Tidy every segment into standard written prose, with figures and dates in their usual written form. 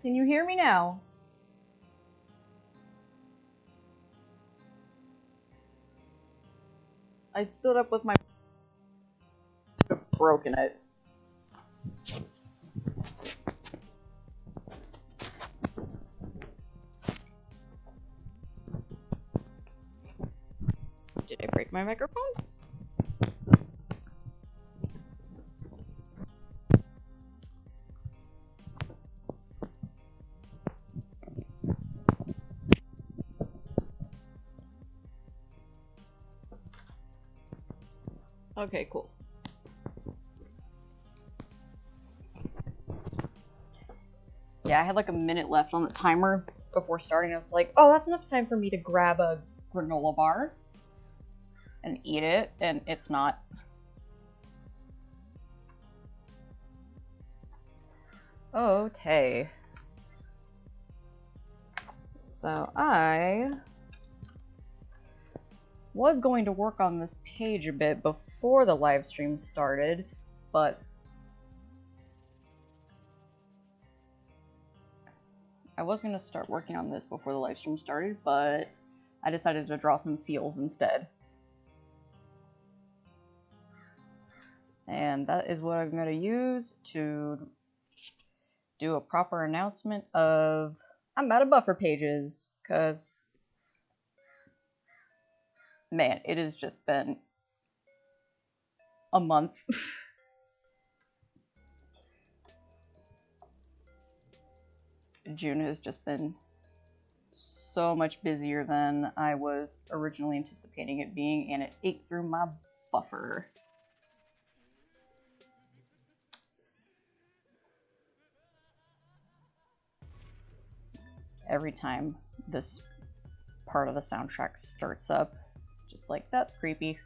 Can you hear me now? I stood up with my... broken it. Did I break my microphone? Okay, cool. Yeah, I had like a minute left on the timer before starting. I was like, oh, that's enough time for me to grab a granola bar and eat it, and it's not. Okay. So I was going to work on this page a bit before the live stream started, but I was going to start working on this before the live stream started, but I decided to draw some feels instead. And that is what I'm going to use to do a proper announcement of I'm out of buffer pages, because man, it has just been a month. June has just been so much busier than I was originally anticipating it being, and it ate through my buffer. Every time this part of the soundtrack starts up, it's just like, that's creepy.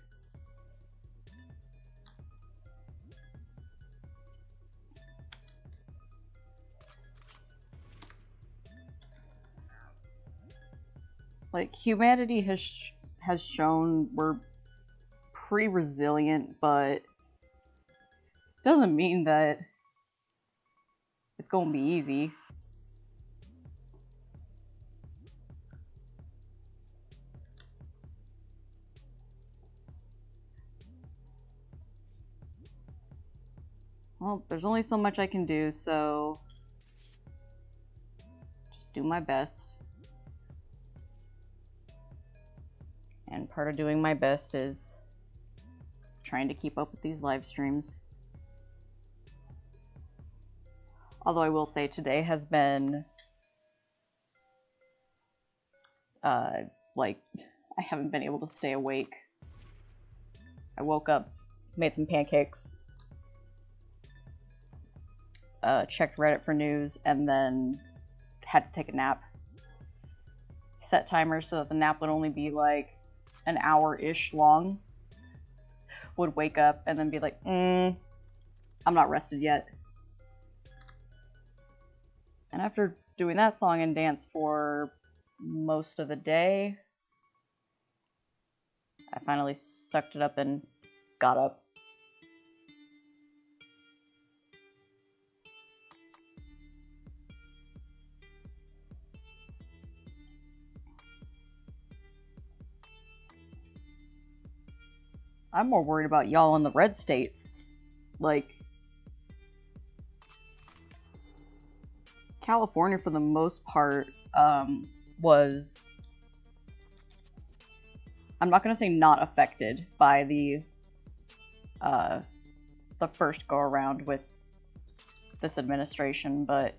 Like, humanity has shown we're pretty resilient, but doesn't mean that it's gonna be easy. Well, there's only so much I can do, so just do my best. And part of doing my best is trying to keep up with these live streams. Although I will say today has been, like, I haven't been able to stay awake. I woke up, made some pancakes, checked Reddit for news, and then had to take a nap. Set timers so that the nap would only be like an hour-ish long. Would wake up and then be like, I'm not rested yet. And after doing that song and dance for most of the day, I finally sucked it up and got up. I'm more worried about y'all in the red states. Like, California, for the most part, was, I'm not going to say not affected by the first go around with this administration, but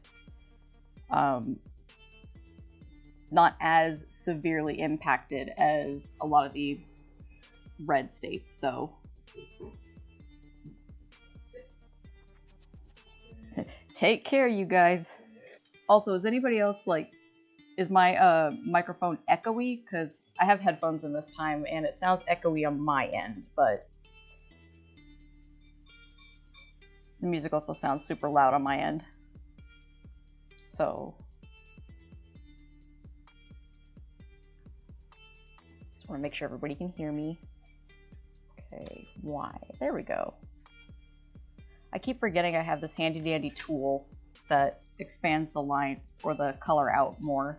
not as severely impacted as a lot of the red states, so take care, you guys. Also, is anybody else, like, is my microphone echoey? Because I have headphones in this time, and it sounds echoey on my end, but the music also sounds super loud on my end. So just want to make sure everybody can hear me. Okay, why? There we go. I keep forgetting I have this handy dandy tool that expands the lines or the color out more.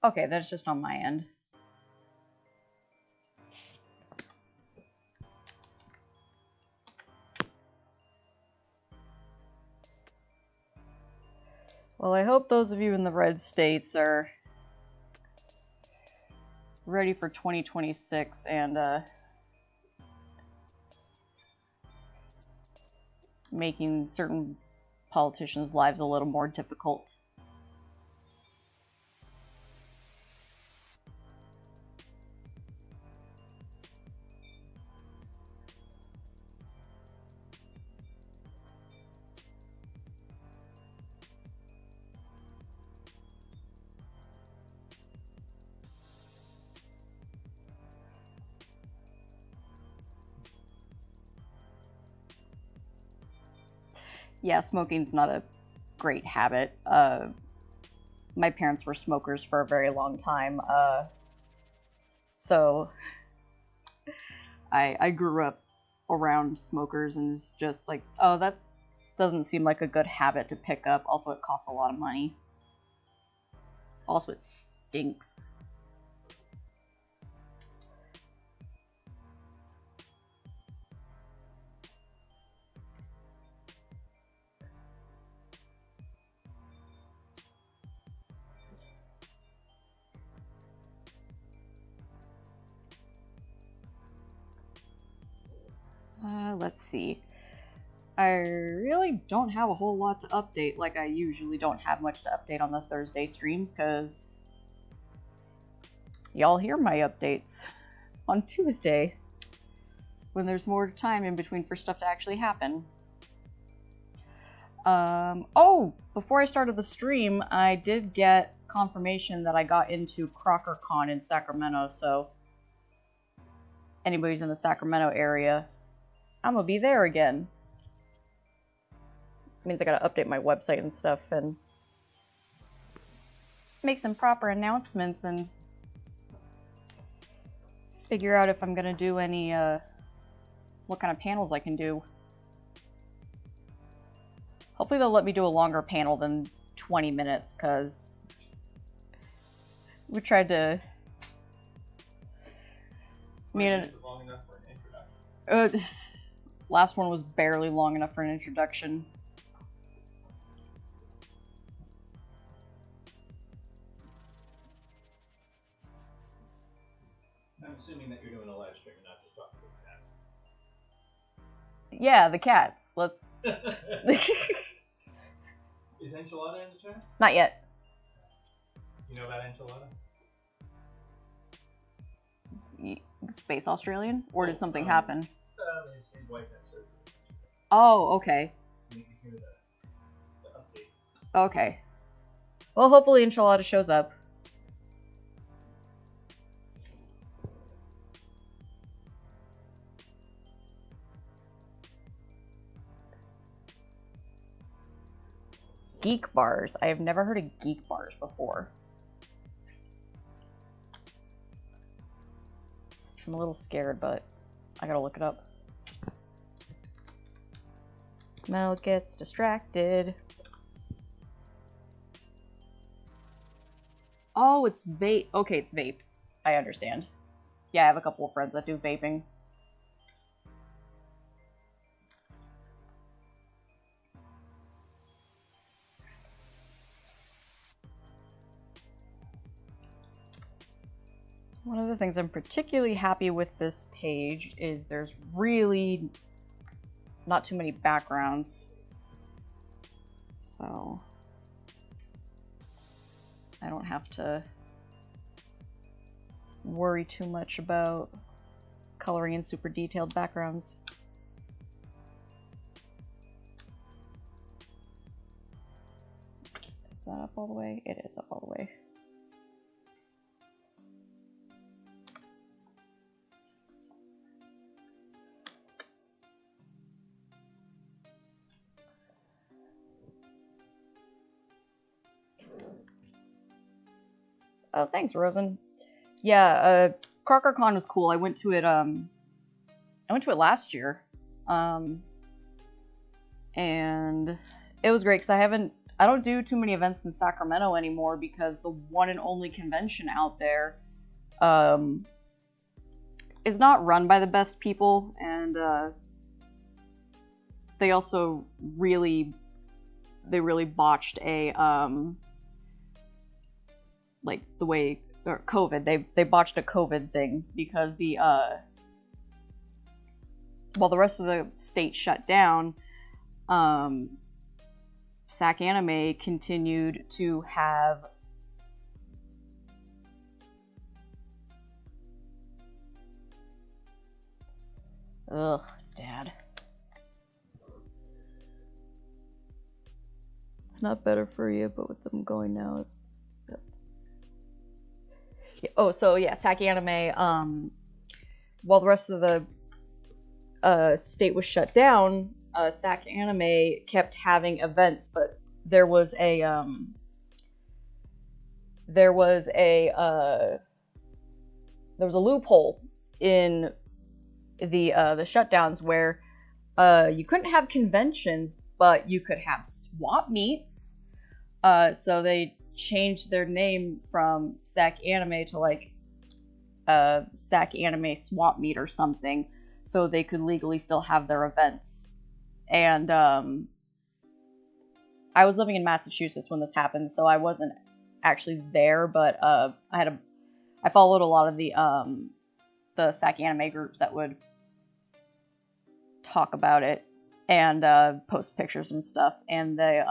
Okay, that's just on my end. Well, I hope those of you in the red states are ready for 2026 and making certain politicians' lives a little more difficult. Yeah, smoking's not a great habit. My parents were smokers for a very long time, so I grew up around smokers and it's just like, oh, that doesn't seem like a good habit to pick up. Also, it costs a lot of money. Also, it stinks. Let's see. I really don't have a whole lot to update, like I usually don't have much to update on the Thursday streams, because y'all hear my updates on Tuesday, when there's more time in between for stuff to actually happen. Oh, before I started the stream, I did get confirmation that I got into CrockerCon in Sacramento, so anybody who's in the Sacramento area, I'm gonna be there again. Means I gotta update my website and stuff and make some proper announcements and figure out if I'm gonna do any, what kind of panels I can do. Hopefully they'll let me do a longer panel than 20 minutes, because we tried to... This is long enough for an introduction. Last one was barely long enough for an introduction. I'm assuming that you're doing a live stream and not just talking to the cats. Yeah, the cats. Let's... Is Enchilada in the chat? Not yet. You know about Enchilada? Space Australian? Or did something happen? His wife had surgery. Oh, okay. You can hear the update. Okay. Well, hopefully Enchilada shows up. Geek bars. I have never heard of geek bars before. I'm a little scared, but I gotta look it up. Mel gets distracted. Oh, it's vape. Okay, it's vape. I understand. Yeah, I have a couple of friends that do vaping. One of the things I'm particularly happy with this page is there's really not too many backgrounds. So I don't have to worry too much about coloring in super detailed backgrounds. Is that up all the way? It is up all the way. Oh, thanks, Rosen. Yeah, CrockerCon was cool. I went to it last year. And it was great because I don't do too many events in Sacramento anymore because the one and only convention out there is not run by the best people, and they also really botched a like the way or COVID. They botched a COVID thing because while the rest of the state shut down, Sac Anime continued to have ugh, Dad. It's not better for you, but with them going now, it's yeah. Oh, so yeah, Sac Anime, while the rest of the state was shut down, Sac Anime kept having events, but there was a loophole in the shutdowns where you couldn't have conventions, but you could have swap meets. So they changed their name from Sac Anime to like Sac Anime Swap Meet or something, so they could legally still have their events. And I was living in Massachusetts when this happened, so I wasn't actually there, but I followed a lot of the Sac Anime groups that would talk about it and post pictures and stuff, and they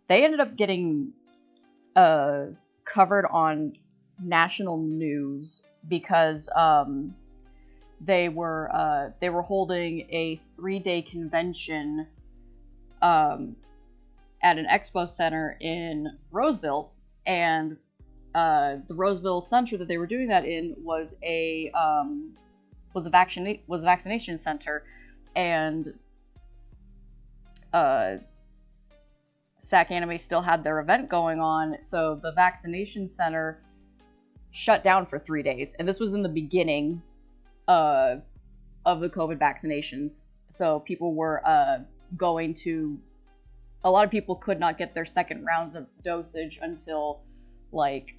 ended up getting covered on national news because they were holding a 3-day convention at an expo center in Roseville, and the Roseville center that they were doing that in was a vaccination center, and Sac Anime still had their event going on, so the vaccination center shut down for 3 days, and this was in the beginning of the COVID vaccinations. So people were a lot of people could not get their second rounds of dosage until like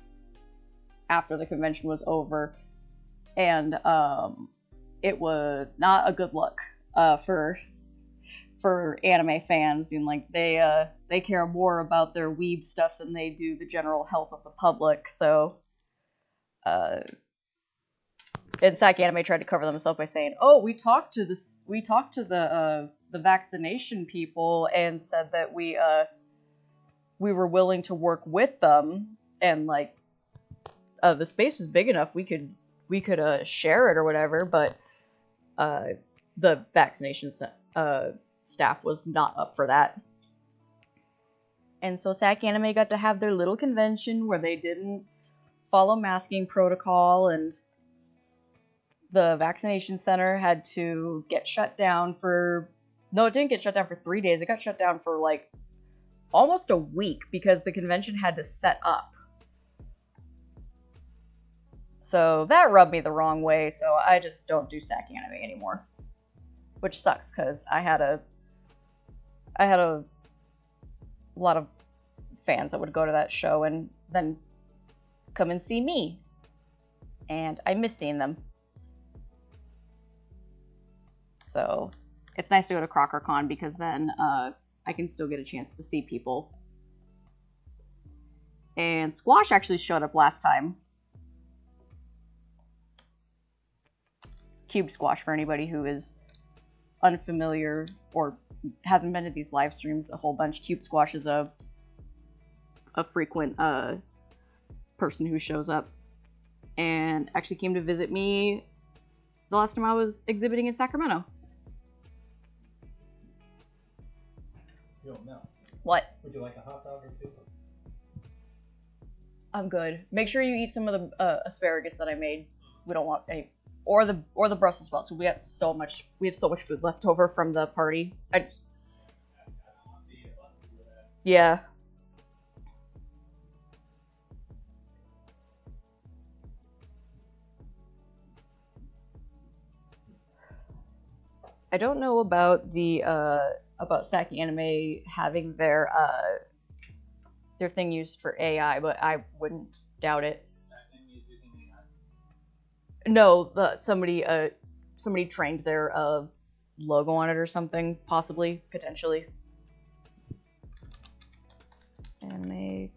after the convention was over, and it was not a good look for anime fans, being like they care more about their weeb stuff than they do the general health of the public. So and Sac Anime tried to cover themselves by saying, "Oh, we talked to the vaccination people and said that we were willing to work with them, and like the space was big enough we could share it or whatever." But the vaccination staff was not up for that, and so Sac Anime got to have their little convention where they didn't follow masking protocol, and the vaccination center had to get shut down for... No, it didn't get shut down for 3 days. It got shut down for, like, almost a week because the convention had to set up. So that rubbed me the wrong way, so I just don't do Sac Anime anymore. Which sucks, because I had a lot of fans that would go to that show and then come and see me. And I miss seeing them. So it's nice to go to CrockerCon because then I can still get a chance to see people. And Squash actually showed up last time. Cube Squash, for anybody who is unfamiliar or hasn't been to these live streams a whole bunch. Cube Squash is a frequent person who shows up and actually came to visit me the last time I was exhibiting in Sacramento. You don't know. What? Would you like a hot dog or two? I'm good. Make sure you eat some of the asparagus that I made. We don't want any, or the Brussels sprouts. We have so much food left over from the party. Yeah. I don't know about the about Saki Anime having their thing used for AI, but I wouldn't doubt it. No, somebody trained their logo on it or something, possibly, potentially. Anime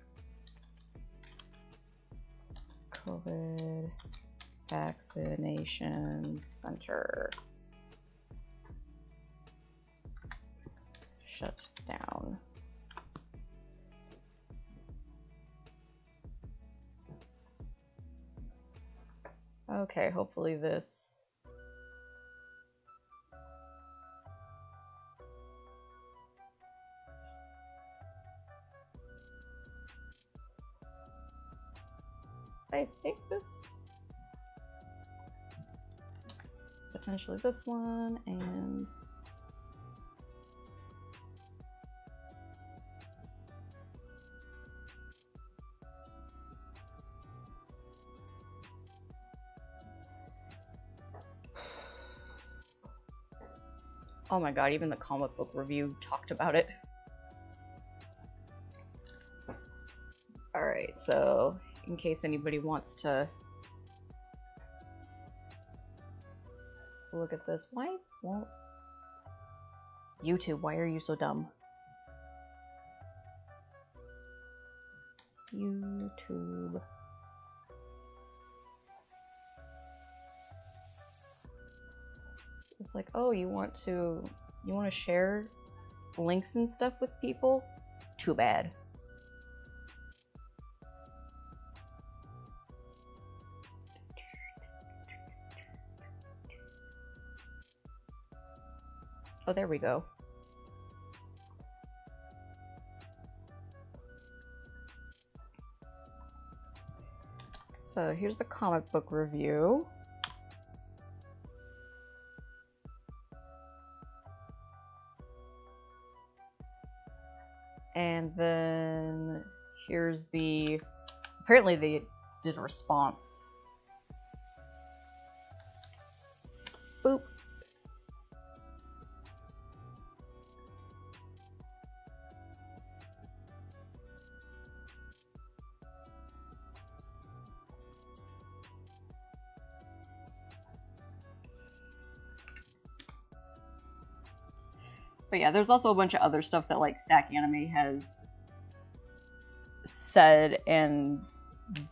COVID Vaccination Center shut down. Okay, hopefully this. I think this. Potentially this one, and. Oh my god, even the comic book review talked about it. Alright, so in case anybody wants to look at this, why won't YouTube, why are you so dumb? YouTube. It's like, oh, you want to share links and stuff with people? Too bad. Oh, there we go. So here's the comic book review. And then here's the, apparently they did a response. Boop. But yeah, there's also a bunch of other stuff that like Saki Anime has said and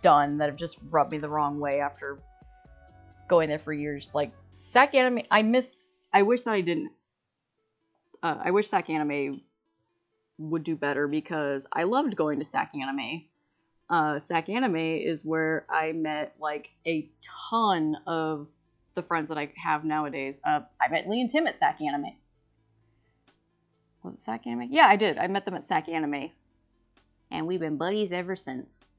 done that have just rubbed me the wrong way after going there for years. Like Saki Anime, I wish that I didn't. I wish Saki Anime would do better because I loved going to Saki Anime. Saki Anime is where I met like a ton of the friends that I have nowadays. I met Lee and Tim at Saki Anime. Was it Saki Anime? Yeah, I did. I met them at Saki Anime. And we've been buddies ever since.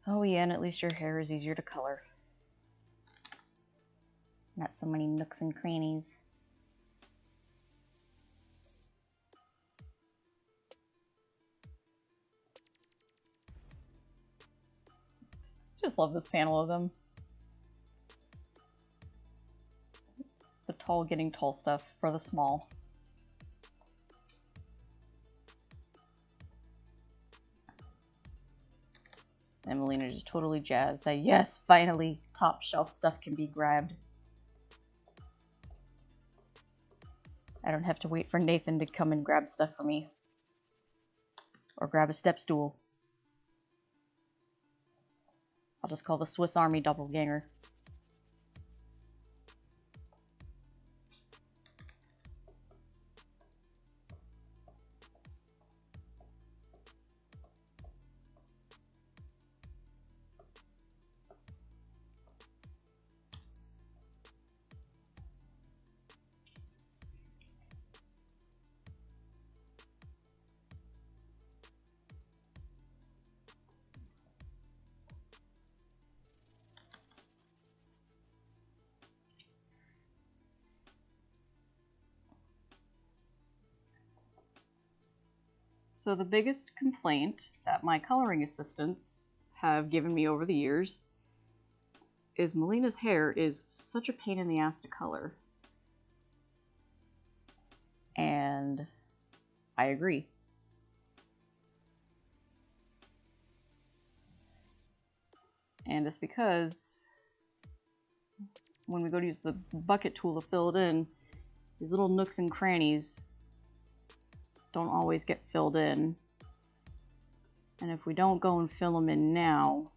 Oh yeah, and at least your hair is easier to color. Not so many nooks and crannies. Just love this panel of them. The tall getting tall stuff for the small. And Melina just totally jazzed that yes, finally top shelf stuff can be grabbed. I don't have to wait for Nathan to come and grab stuff for me. Or grab a step stool. I'll just call the Swiss Army doppelganger. So the biggest complaint that my coloring assistants have given me over the years is Melina's hair is such a pain in the ass to color. And I agree. And it's because when we go to use the bucket tool to fill it in, these little nooks and crannies don't always get filled in. And if we don't go and fill them in now,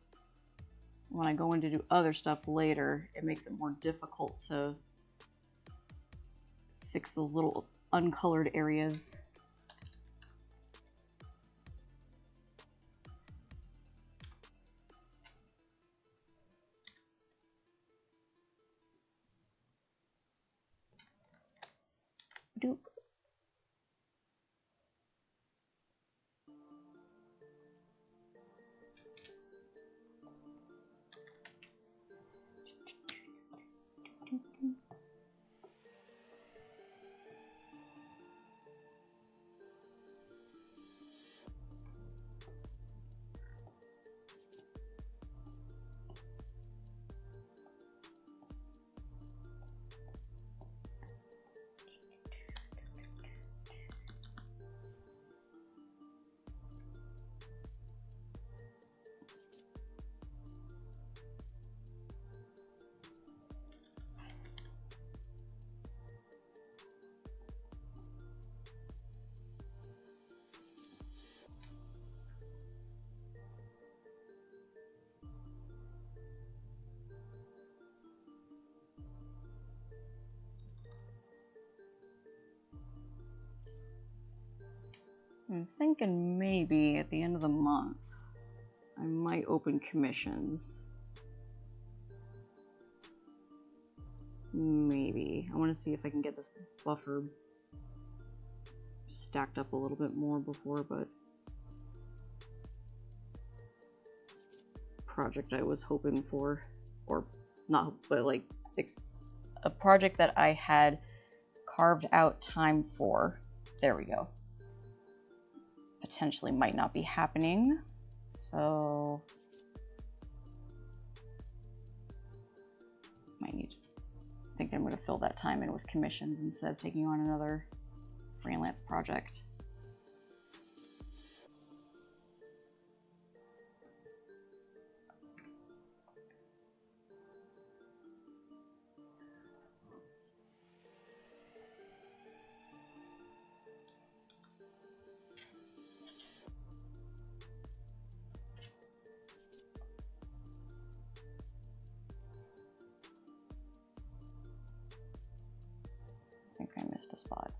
when I go in to do other stuff later, it makes it more difficult to fix those little uncolored areas. Doop. I'm thinking maybe at the end of the month, I might open commissions. Maybe. I want to see if I can get this buffer stacked up a little bit more before, but project I was hoping for, or not, but like a project that I had carved out time for. There we go. Potentially might not be happening, so might need to think I'm going to fill that time in with commissions instead of taking on another freelance project. I think I missed a spot.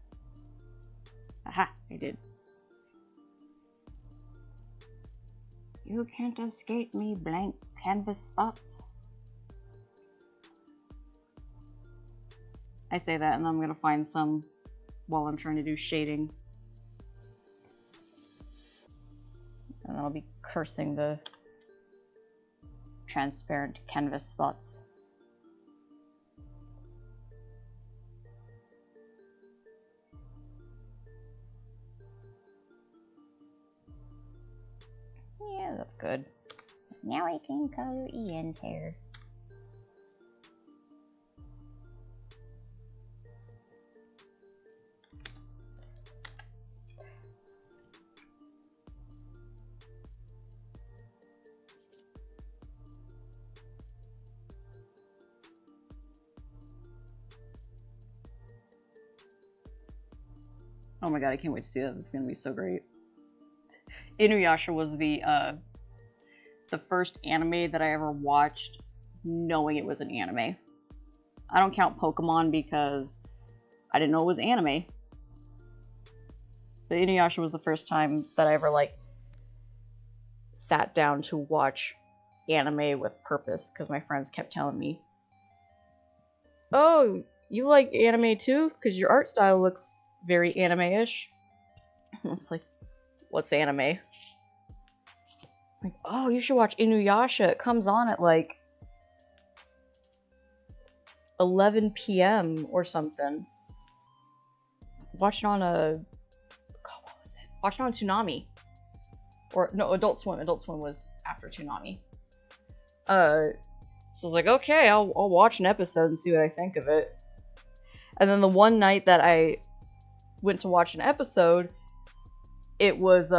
Aha, I did. You can't escape me, blank canvas spots. I say that and I'm gonna find some while I'm trying to do shading. And then I'll be cursing the transparent canvas spots. Yeah, that's good. Now I can color Ian's hair. Oh my god, I can't wait to see that. It's gonna be so great. Inuyasha was the first anime that I ever watched knowing it was an anime. I don't count Pokemon because I didn't know it was anime. But Inuyasha was the first time that I ever like sat down to watch anime with purpose because my friends kept telling me, "Oh, you like anime too? Because your art style looks very anime-ish." I was like, "What's anime?" Like, "Oh, you should watch Inuyasha. It comes on at like 11 p.m. or something." Watch it on a, oh, what was it? Watch it on Toonami. Or, no, Adult Swim. Adult Swim was after Toonami. So I was like, okay, I'll watch an episode and see what I think of it. And then the one night that I went to watch an episode, it was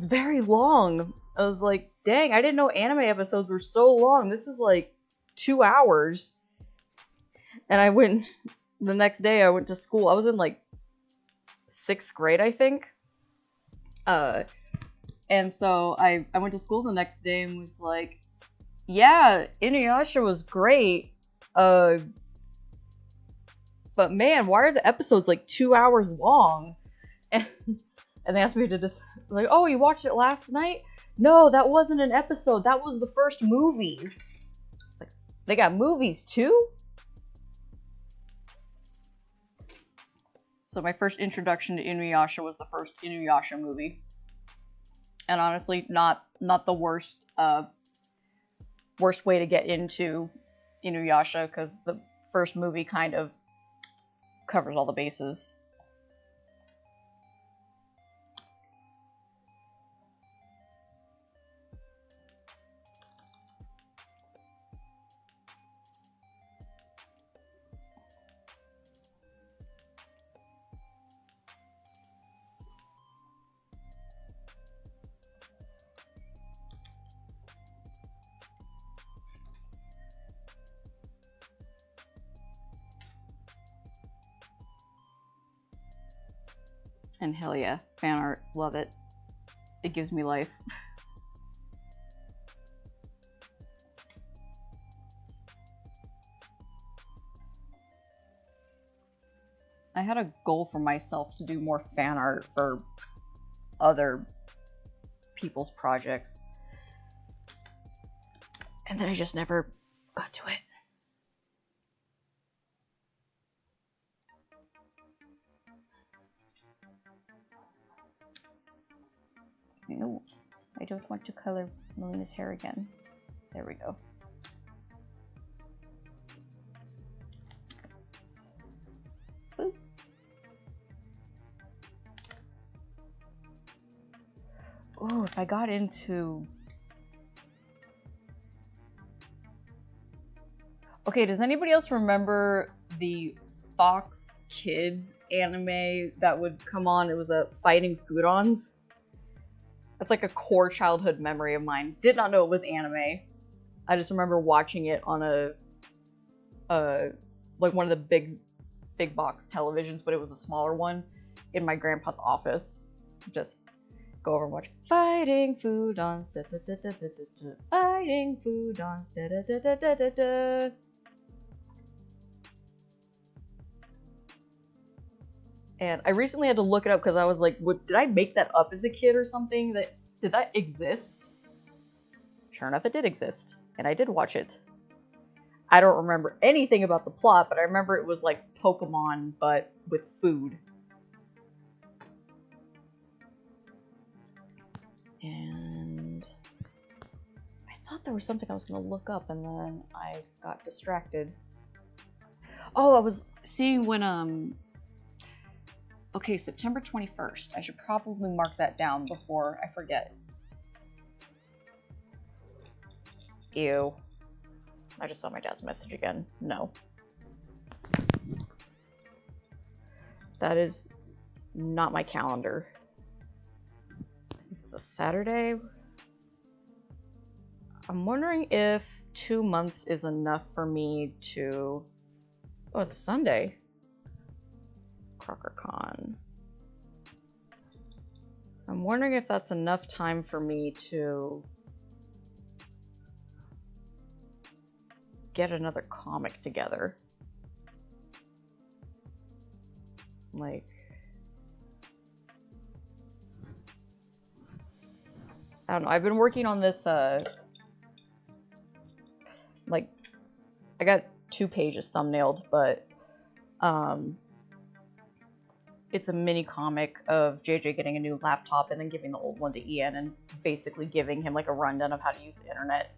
very long. I was like, dang, I didn't know anime episodes were so long. This is like 2 hours. And I went, the next day I went to school. I was in like 6th grade, I think. And so I went to school the next day and was like, yeah, Inuyasha was great. But man, why are the episodes like 2 hours long? And they asked me to just, like, oh, you watched it last night? No, that wasn't an episode. That was the first movie. It's like, they got movies too? So my first introduction to Inuyasha was the first Inuyasha movie. And honestly, not the worst way to get into Inuyasha, because the first movie kind of covers all the bases. And hell yeah, fan art, love it. It gives me life. I had a goal for myself to do more fan art for other people's projects. And then I just never got to it. No, I don't want to color Melina's hair again. There we go. Boop. Oh, if I got into... Okay, does anybody else remember the Fox Kids anime that would come on? It was a Fighting Foodons. That's like a core childhood memory of mine. Did not know it was anime. I just remember watching it on a like one of the big box televisions, but it was a smaller one in my grandpa's office. Just go over and watch Fighting Foodons, da da da da da da, Fighting Foodons, da da da da da da da. And I recently had to look it up because I was like, what, did I make that up as a kid or something? Did that exist? Sure enough, it did exist. And I did watch it. I don't remember anything about the plot, but I remember it was like Pokemon, but with food. And I thought there was something I was going to look up, and then I got distracted. Oh, I was seeing when, okay, September 21st. I should probably mark that down before I forget. Ew. I just saw my dad's message again. No. That is not my calendar. It's a Saturday. I'm wondering if 2 months is enough for me to... Oh, it's a Sunday. CrockerCon. I'm wondering if that's enough time for me to get another comic together. Like, I don't know, I've been working on this, like, I got 2 pages thumbnailed, but, it's a mini comic of JJ getting a new laptop and then giving the old one to Ian and basically giving him like a rundown of how to use the internet.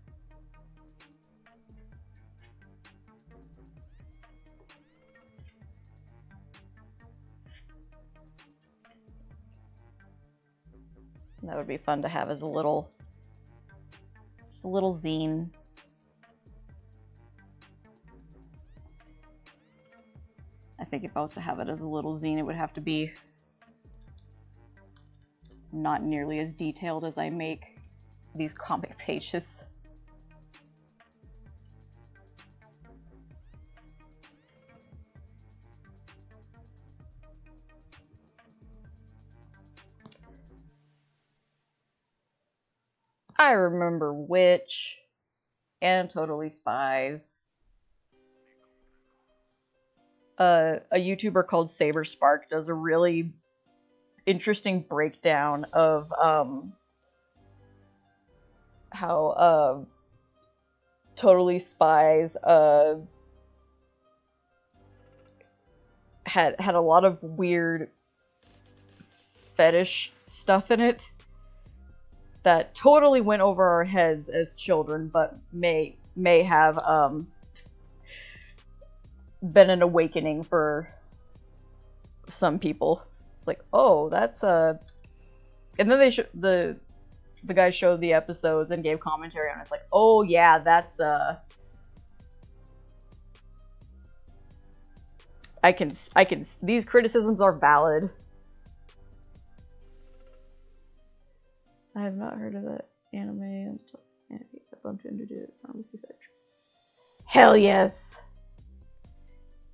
That would be fun to have as a little, just a little zine. I think if I was to have it as a little zine, it would have to be not nearly as detailed as I make these comic pages. I remember Witch and Totally Spies. A YouTuber called Saber Spark does a really interesting breakdown of how Totally Spies had a lot of weird fetish stuff in it that totally went over our heads as children, but may have been an awakening for some people. It's like, oh, that's and then they the guy showed the episodes and gave commentary on it. It's like, oh yeah, that's I can these criticisms are valid. I have not heard of that anime. I bumped into it. Pharmacy Fetch. Hell yes!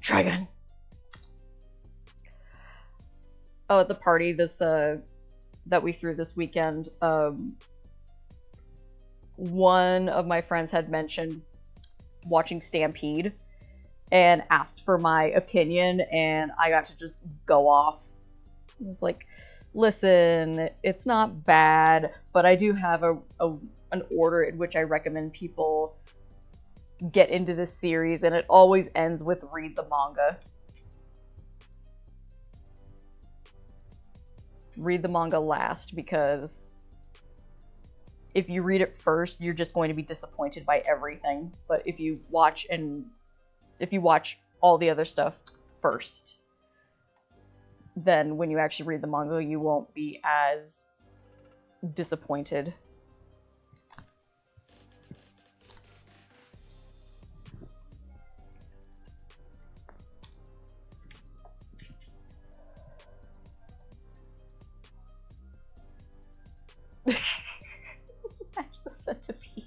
Trigun. Oh, at the party this that we threw this weekend, one of my friends had mentioned watching Stampede and asked for my opinion, and I got to just go off. It's like, listen, it's not bad, but I do have an order in which I recommend people get into this series, and it always ends with read the manga. Read the manga last, because if you read it first, you're just going to be disappointed by everything. But if you watch all the other stuff first, then when you actually read the manga, you won't be as disappointed. Match the centipede.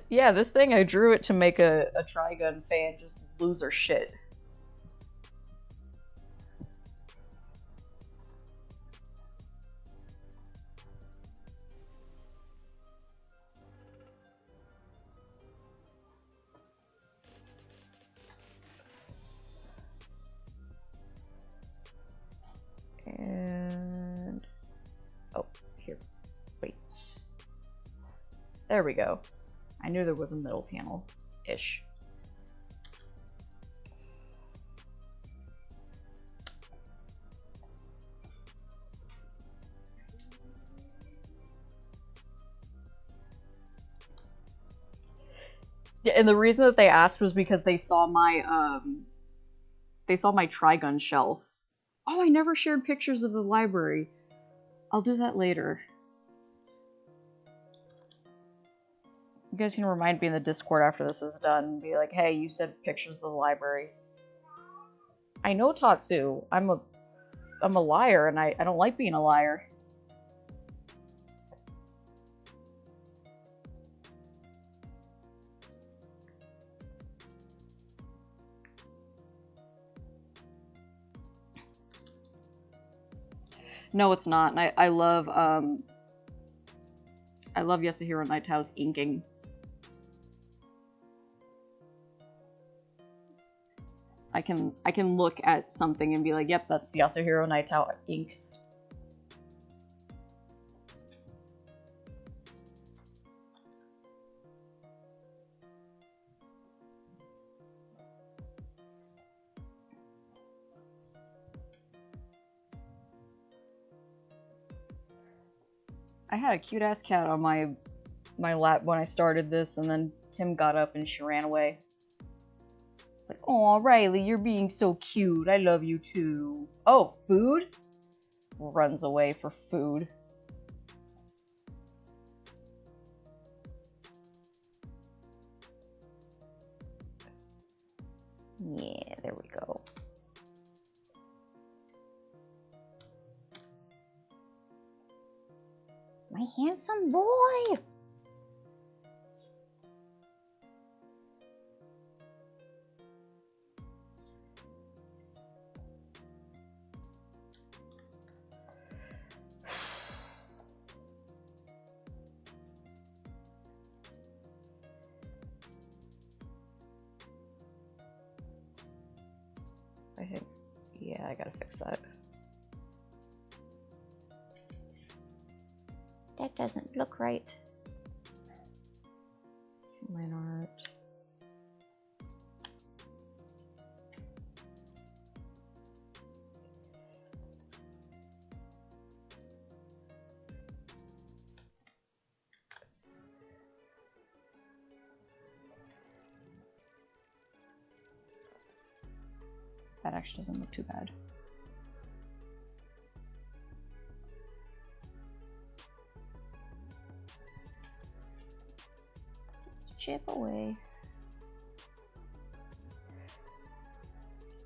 Yeah, this thing, I drew it to make a Trigun fan just lose her shit. And oh, here, wait. There we go. I knew there was a middle panel-ish. Yeah, and the reason that they asked was because they saw my Trigun shelf. Oh, I never shared pictures of the library. I'll do that later. You guys can remind me in the Discord after this is done and be like, hey, you said pictures of the library. I know, Tatsu. I'm a liar, and I don't like being a liar. No, it's not. And I love Yasuhiro Naito's inking. I can look at something and be like, yep, that's Yasuhiro Naito inks. I had a cute-ass cat on my lap when I started this, and then Tim got up and she ran away. It's like, oh, Riley, you're being so cute. I love you too. Oh, food? Runs away for food. Yeah, there we go. My handsome boy! I think, yeah, I gotta fix that. That doesn't look right. Mine art. That actually doesn't look too bad. Just chip away.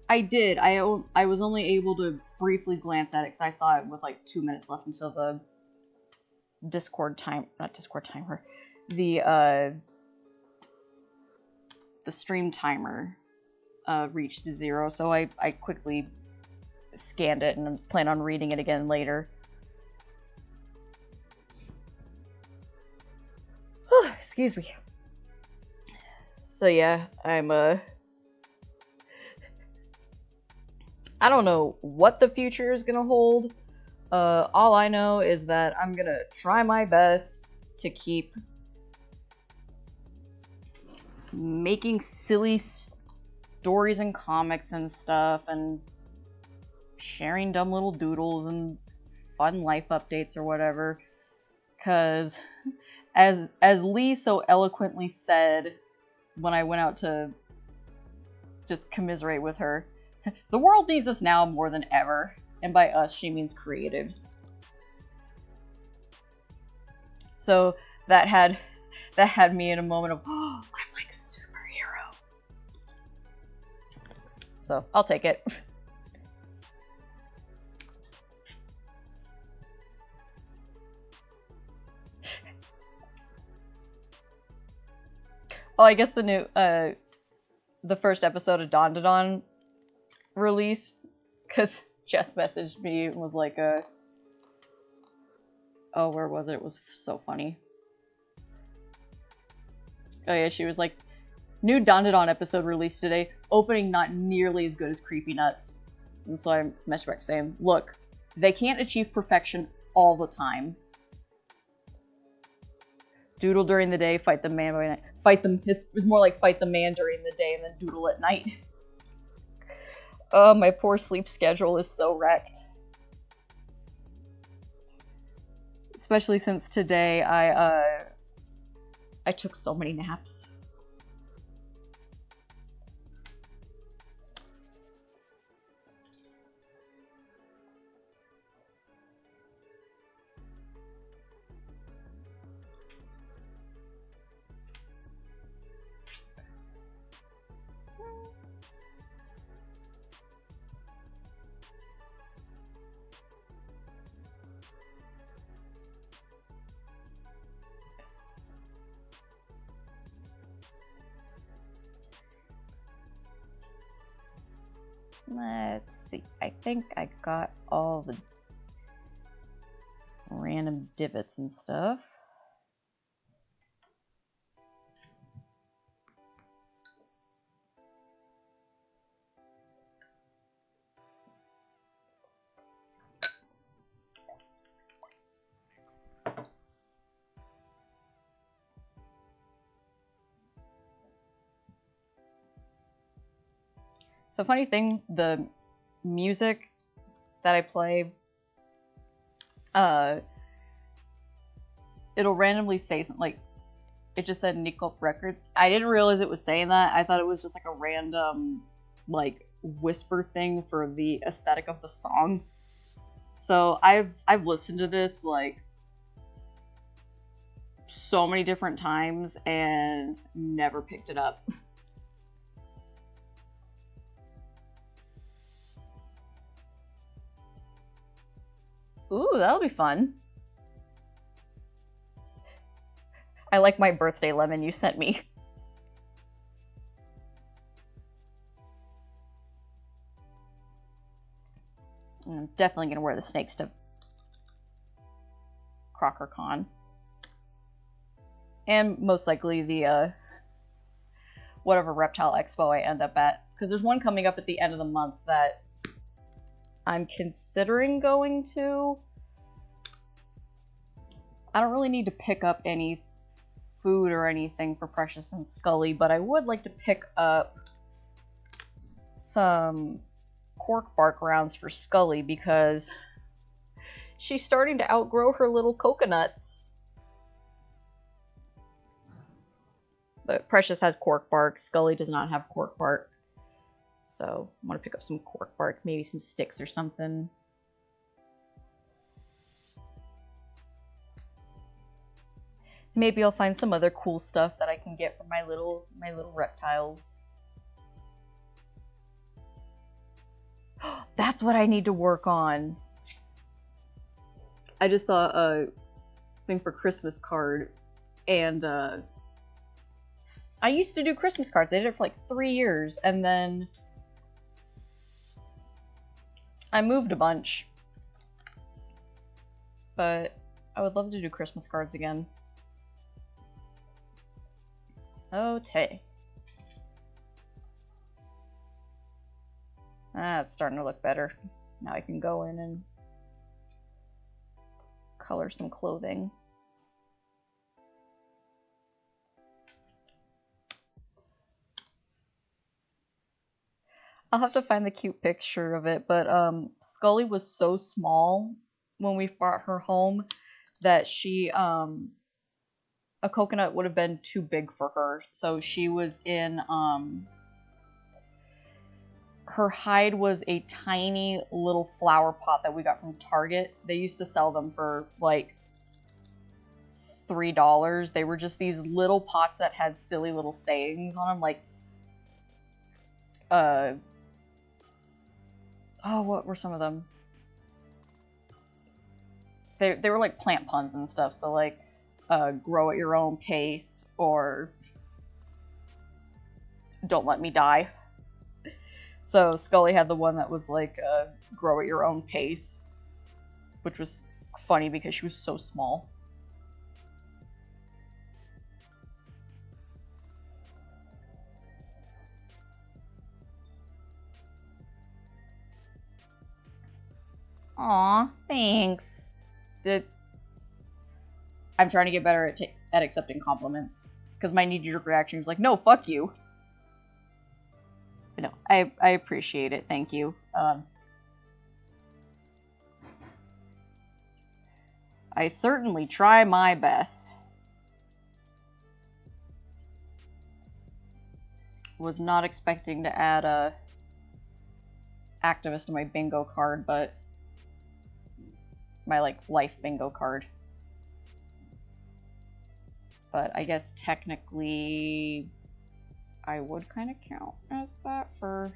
I did. I was only able to briefly glance at it because I saw it with like 2 minutes left until the Discord time, not Discord timer, the stream timer reached 0. So I quickly scanned it and plan on reading it again later. Excuse me. So yeah, I don't know what the future is gonna hold. All I know is that I'm gonna try my best to keep making silly stories and comics and stuff, and sharing dumb little doodles and fun life updates or whatever. Cause as Lee so eloquently said when I went out to just commiserate with her, the world needs us now more than ever. And by us, she means creatives. So that had me in a moment of, oh, I'm like a superhero. So I'll take it. Oh, I guess the new, the first episode of Don to Don released, because Jess messaged me and was like, oh, where was it? It was so funny. Oh yeah, she was like, new Don to Don episode released today, opening not nearly as good as Creepy Nuts. And so I messaged back saying, look, they can't achieve perfection all the time. Doodle during the day, fight the man by night. It's more like fight the man during the day and then doodle at night. Oh, my poor sleep schedule is so wrecked. Especially since today I took so many naps. Let's see. I think I got all the random divots and stuff. So funny thing, the music that I play, it'll randomly say something like, It just said Nicole Records. I didn't realize it was saying that. I thought it was just like a random, like, whisper thing for the aesthetic of the song. So I've listened to this like so many different times and never picked it up. Ooh, that'll be fun. I like my birthday lemon you sent me. I'm definitely gonna wear the snakes to CrockerCon. And most likely the, whatever reptile expo I end up at. Because there's one coming up at the end of the month that I'm considering going to. I don't really need to pick up any food or anything for Precious and Scully, but I would like to pick up some cork bark rounds for Scully because she's starting to outgrow her little coconuts. But Precious has cork bark, Scully does not have cork bark. So I want to pick up some cork bark, maybe some sticks or something. Maybe I'll find some other cool stuff that I can get for my little reptiles. That's what I need to work on. I just saw a thing for Christmas card, and I used to do Christmas cards. I did it for like 3 years, and then I moved a bunch. But I would love to do Christmas cards again. Okay. It's starting to look better. Now I can go in and color some clothing. I'll have to find the cute picture of it, but Scully was so small when we brought her home that she a coconut would have been too big for her. So she was in her hide was a tiny little flower pot that we got from Target. They used to sell them for like $3. They were just these little pots that had silly little sayings on them, like oh, what were some of them? They were like plant puns and stuff, so like grow at your own pace, or don't let me die. So Scully had the one that was like grow at your own pace, which was funny because she was so small. Aw, thanks. I'm trying to get better at accepting compliments, because my knee-jerk reaction was like, no, fuck you. But no, I appreciate it, thank you. I certainly try my best. Was not expecting to add a activist to my bingo card, but my like life bingo card. But I guess technically I would kind of count as that for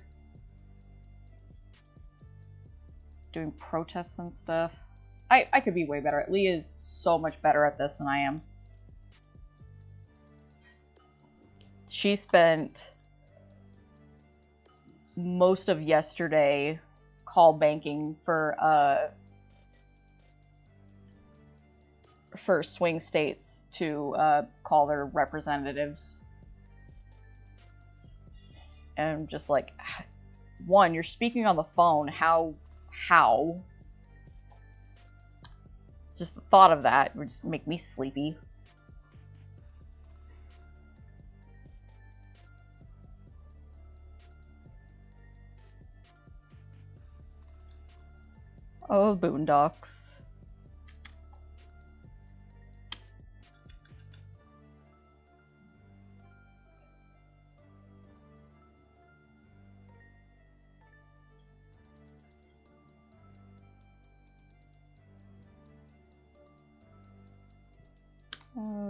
doing protests and stuff. I could be way better. Leah is so much better at this than I am. She spent most of yesterday call banking for swing states to call their representatives. And just like, one, you're speaking on the phone, how? Just the thought of that would just make me sleepy. Oh, boondocks.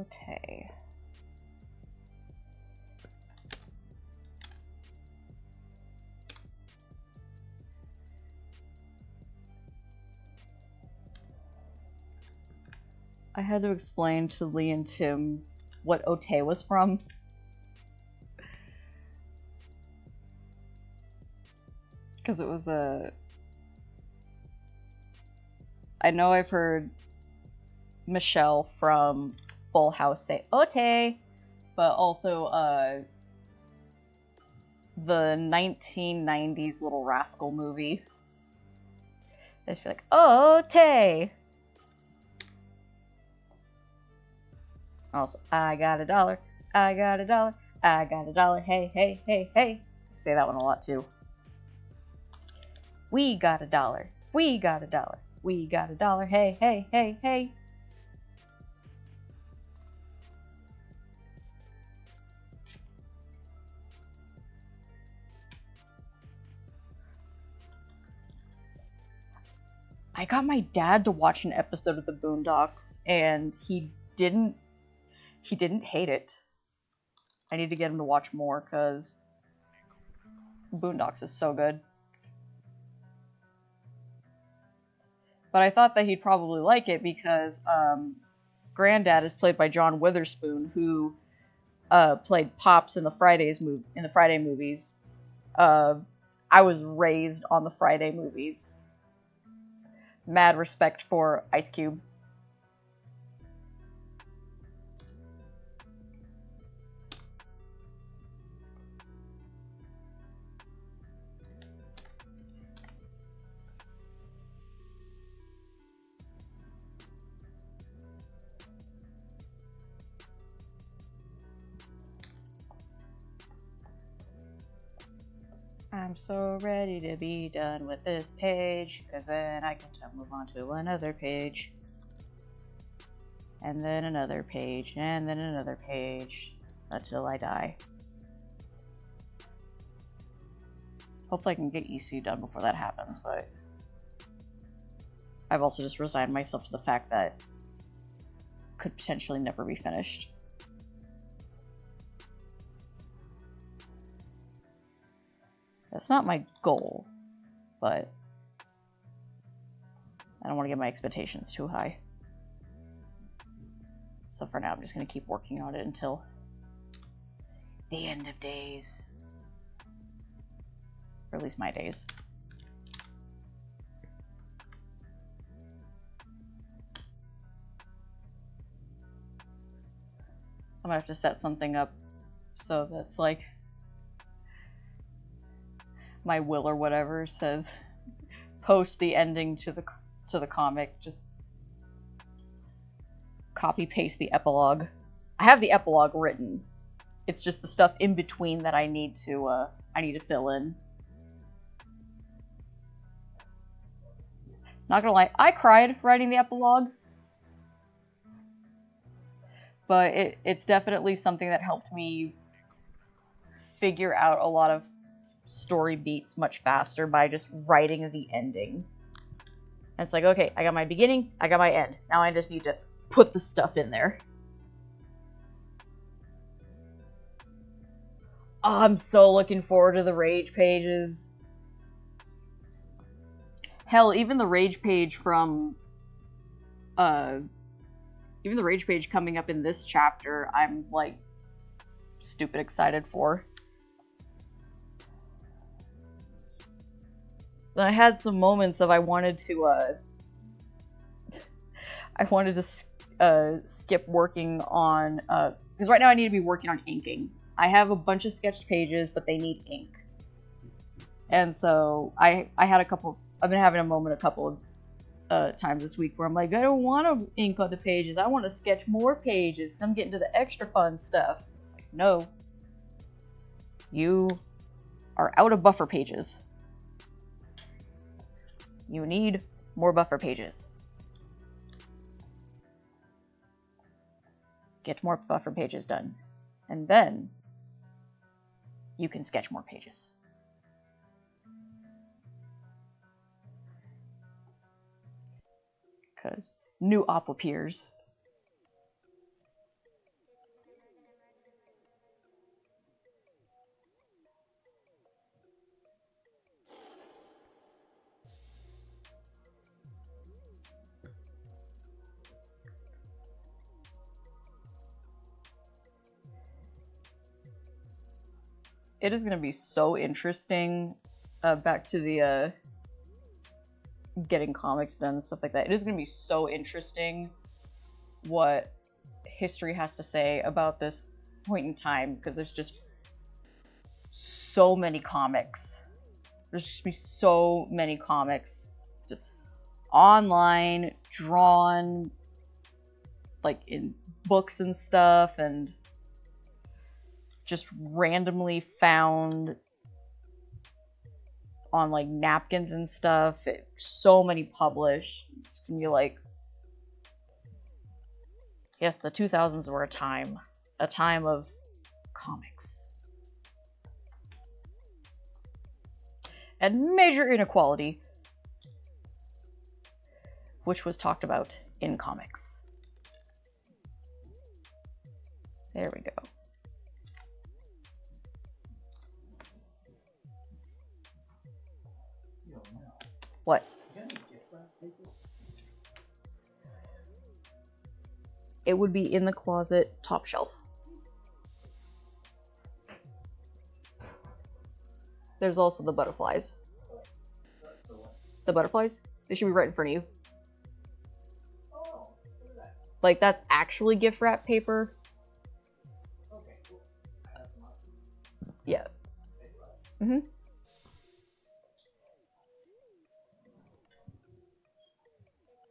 Okay. I had to explain to Lee and Tim what Ote was from. Because it was a... I know I've heard Michelle from Full House say Ote, but also the 1990s Little Rascal movie. They just be like, Ote! Also, I got $1, I got $1, I got $1, hey, hey, hey, hey. I say that one a lot too. We got $1, we got $1, we got $1, hey, hey, hey, hey. I got my dad to watch an episode of the Boondocks, and he didn't hate it. I need to get him to watch more, because Boondocks is so good. But I thought that he'd probably like it because Granddad is played by John Witherspoon, who played Pops in the Friday movies. I was raised on the Friday movies. Mad respect for Ice Cube. I'm so ready to be done with this page, because then I can move on to another page. And then another page, and then another page, until I die. Hopefully I can get EC done before that happens, but I've also just resigned myself to the fact that it could potentially never be finished. That's not my goal, but I don't want to get my expectations too high. So for now, I'm just going to keep working on it until the end of days. Or at least my days. I'm going to have to set something up so that's like my will or whatever says post the ending to the comic, just copy paste the epilogue. I have the epilogue written. It's just the stuff in between that I need to fill in. Not gonna lie, I cried writing the epilogue. But it's definitely something that helped me figure out a lot of story beats much faster by just writing the ending. And it's like, okay, I got my beginning, I got my end. Now I just need to put the stuff in there. Oh, I'm so looking forward to the Rage pages. Hell, even the Rage page from... even the Rage page coming up in this chapter, I'm, like, stupid excited for. Then I had some moments of I wanted to skip working on, because right now I need to be working on inking. I have a bunch of sketched pages, but they need ink. And so I've been having a moment a couple of times this week where I'm like, I don't want to ink on the pages, I want to sketch more pages, so I'm getting to the extra fun stuff. It's like, no. You are out of buffer pages. You need more buffer pages. Get more buffer pages done. And then you can sketch more pages. Because new op appears. It is going to be so interesting. Back to the getting comics done and stuff like that. It is going to be so interesting what history has to say about this point in time, because there's just so many comics. There's just be so many comics just online, drawn, like in books and stuff, and just randomly found on like napkins and stuff. So many published. It's gonna be like, yes, the 2000s were a time of comics and major inequality, which was talked about in comics. There we go. What? It would be in the closet, top shelf. There's also the butterflies. The butterflies? They should be right in front of you. Like, that's actually gift wrap paper. Okay, cool. Yeah. Mm-hmm.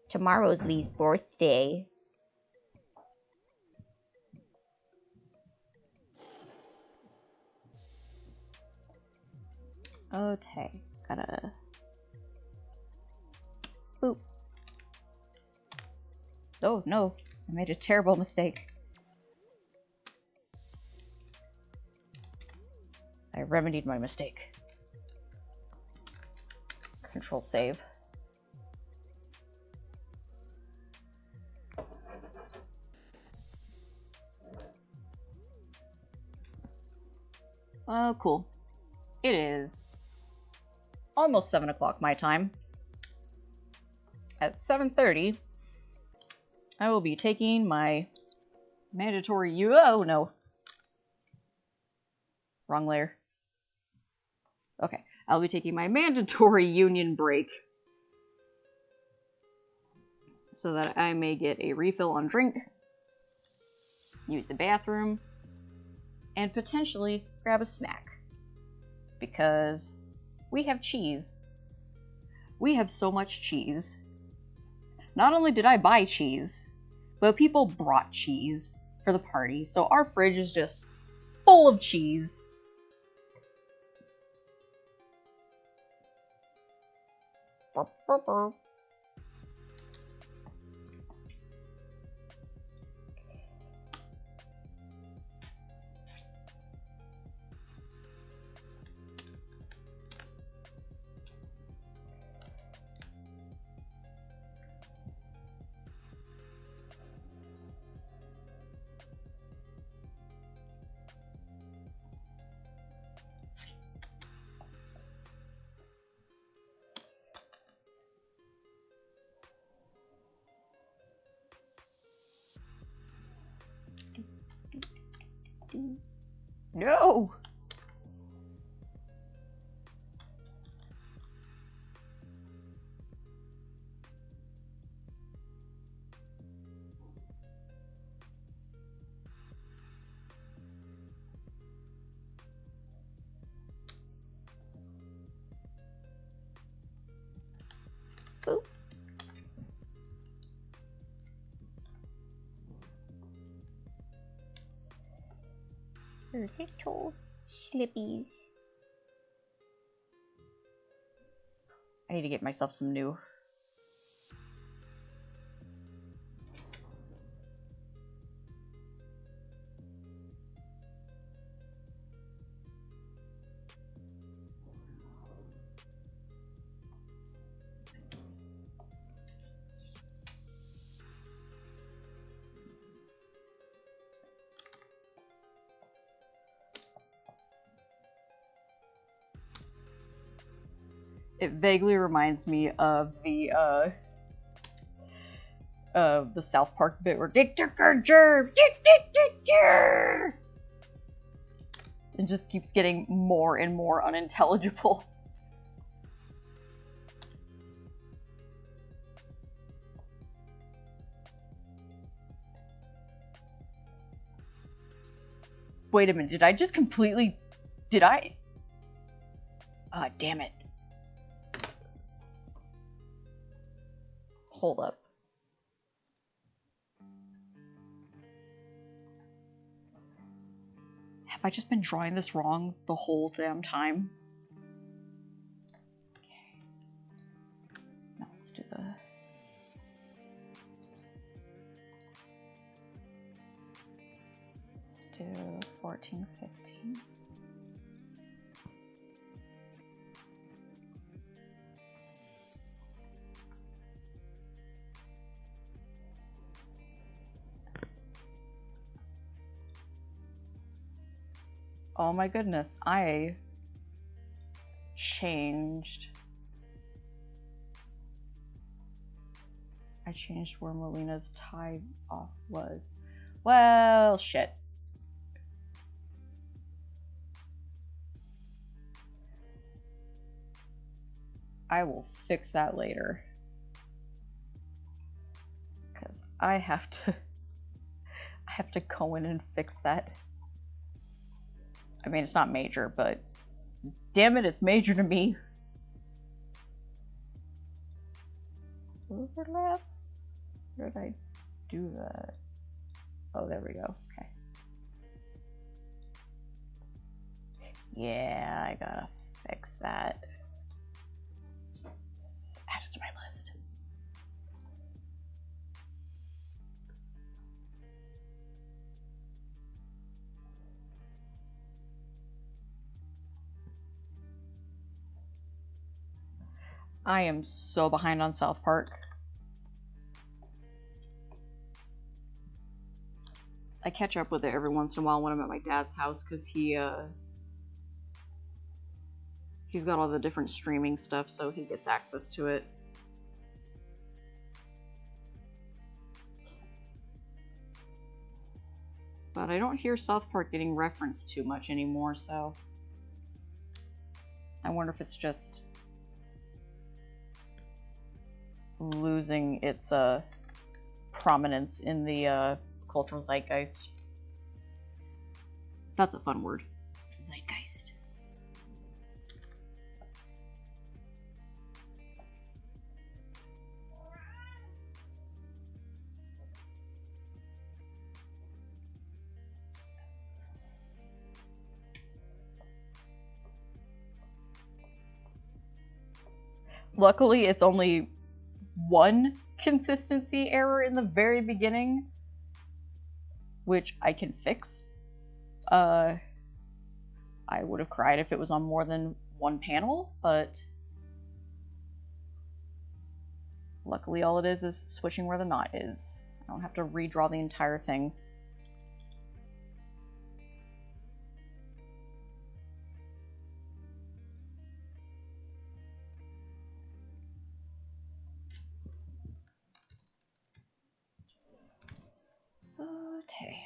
Tomorrow's Lee's birthday. Okay, gotta... Boop. Oh, no. I made a terrible mistake. I remedied my mistake. Control save. Oh, cool. It is almost 7 o'clock my time. At 7:30, I will be taking my mandatory oh no. Wrong layer. Okay, I'll be taking my mandatory union break so that I may get a refill on drink, use the bathroom, and potentially grab a snack. Because we have cheese. We have so much cheese. Not only did I buy cheese, but people brought cheese for the party, so our fridge is just full of cheese. Burp, burp, burp. No! Boop. Little slippies. I need to get myself some new. It vaguely reminds me of the South Park bit where they took our germs. It just keeps getting more and more unintelligible. Wait a minute, did I just completely... Did I... Ah, damn it. Hold up. Have I just been drawing this wrong the whole damn time? Okay. Now let's do the... Let's do 14, 15. Oh my goodness, I changed where Melina's tie off was. Well, shit. I will fix that later. Because I have to go in and fix that. I mean, it's not major, but damn it, it's major to me. Overlap? Where did I do that? Oh, there we go. Okay. Yeah, I gotta fix that. Add it to my list. I am so behind on South Park. I catch up with it every once in a while when I'm at my dad's house because he's got all the different streaming stuff, so he gets access to it. But I don't hear South Park getting referenced too much anymore, so I wonder if it's just losing its prominence in the cultural zeitgeist. That's a fun word. Zeitgeist. Luckily, it's only one consistency error in the very beginning, which I can fix. I would have cried if it was on more than one panel, but luckily all it is switching where the knot is. I don't have to redraw the entire thing. Okay.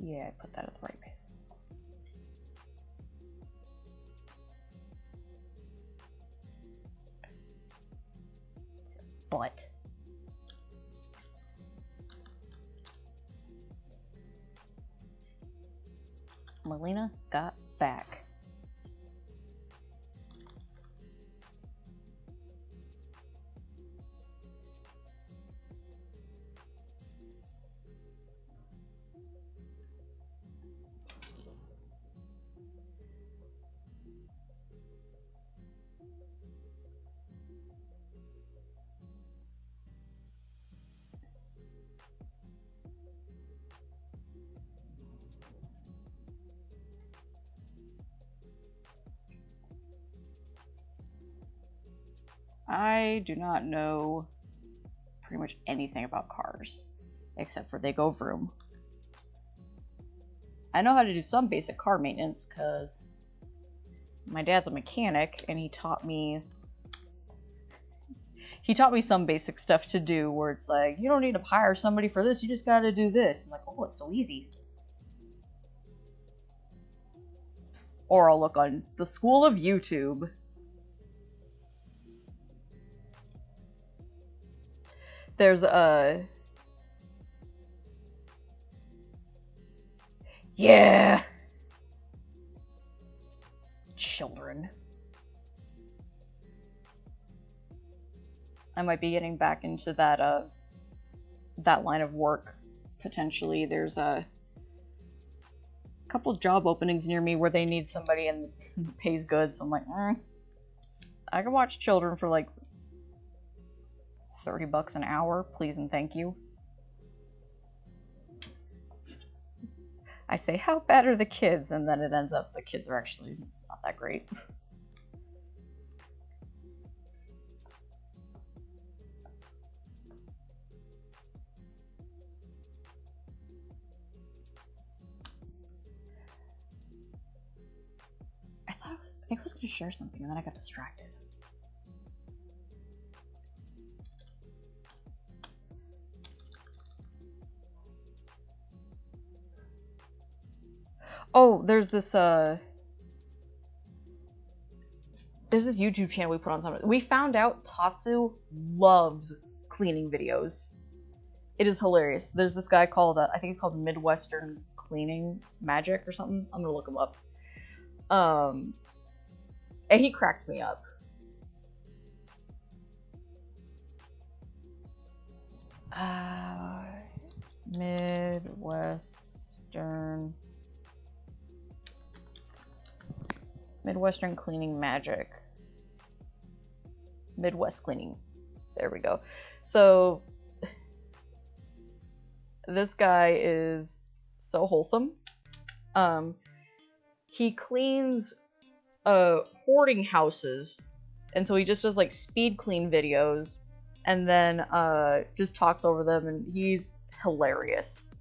Yeah, I put that at the right place. But Melina got back. I do not know pretty much anything about cars, except for they go vroom. I know how to do some basic car maintenance, because my dad's a mechanic, and he taught me some basic stuff to do where it's like, you don't need to hire somebody for this, you just gotta do this. I'm like, oh, it's so easy. Or I'll look on the school of YouTube. There's a... Yeah! Children. I might be getting back into that that line of work potentially. There's a couple job openings near me where they need somebody and pays good, so I'm like, I can watch children for like $30 an hour, please and thank you. I say, how bad are the kids? And then it ends up the kids are actually not that great. I think I was going to share something and then I got distracted. Oh, there's this YouTube channel we put on something. We found out Tatsu loves cleaning videos. It is hilarious. There's this guy called, I think he's called Midwestern Cleaning Magic or something. I'm gonna look him up. And he cracks me up. Midwestern Cleaning Magic. Midwest Cleaning. There we go. So this guy is so wholesome. He cleans hoarding houses, and so he just does like speed clean videos and then just talks over them, and he's hilarious.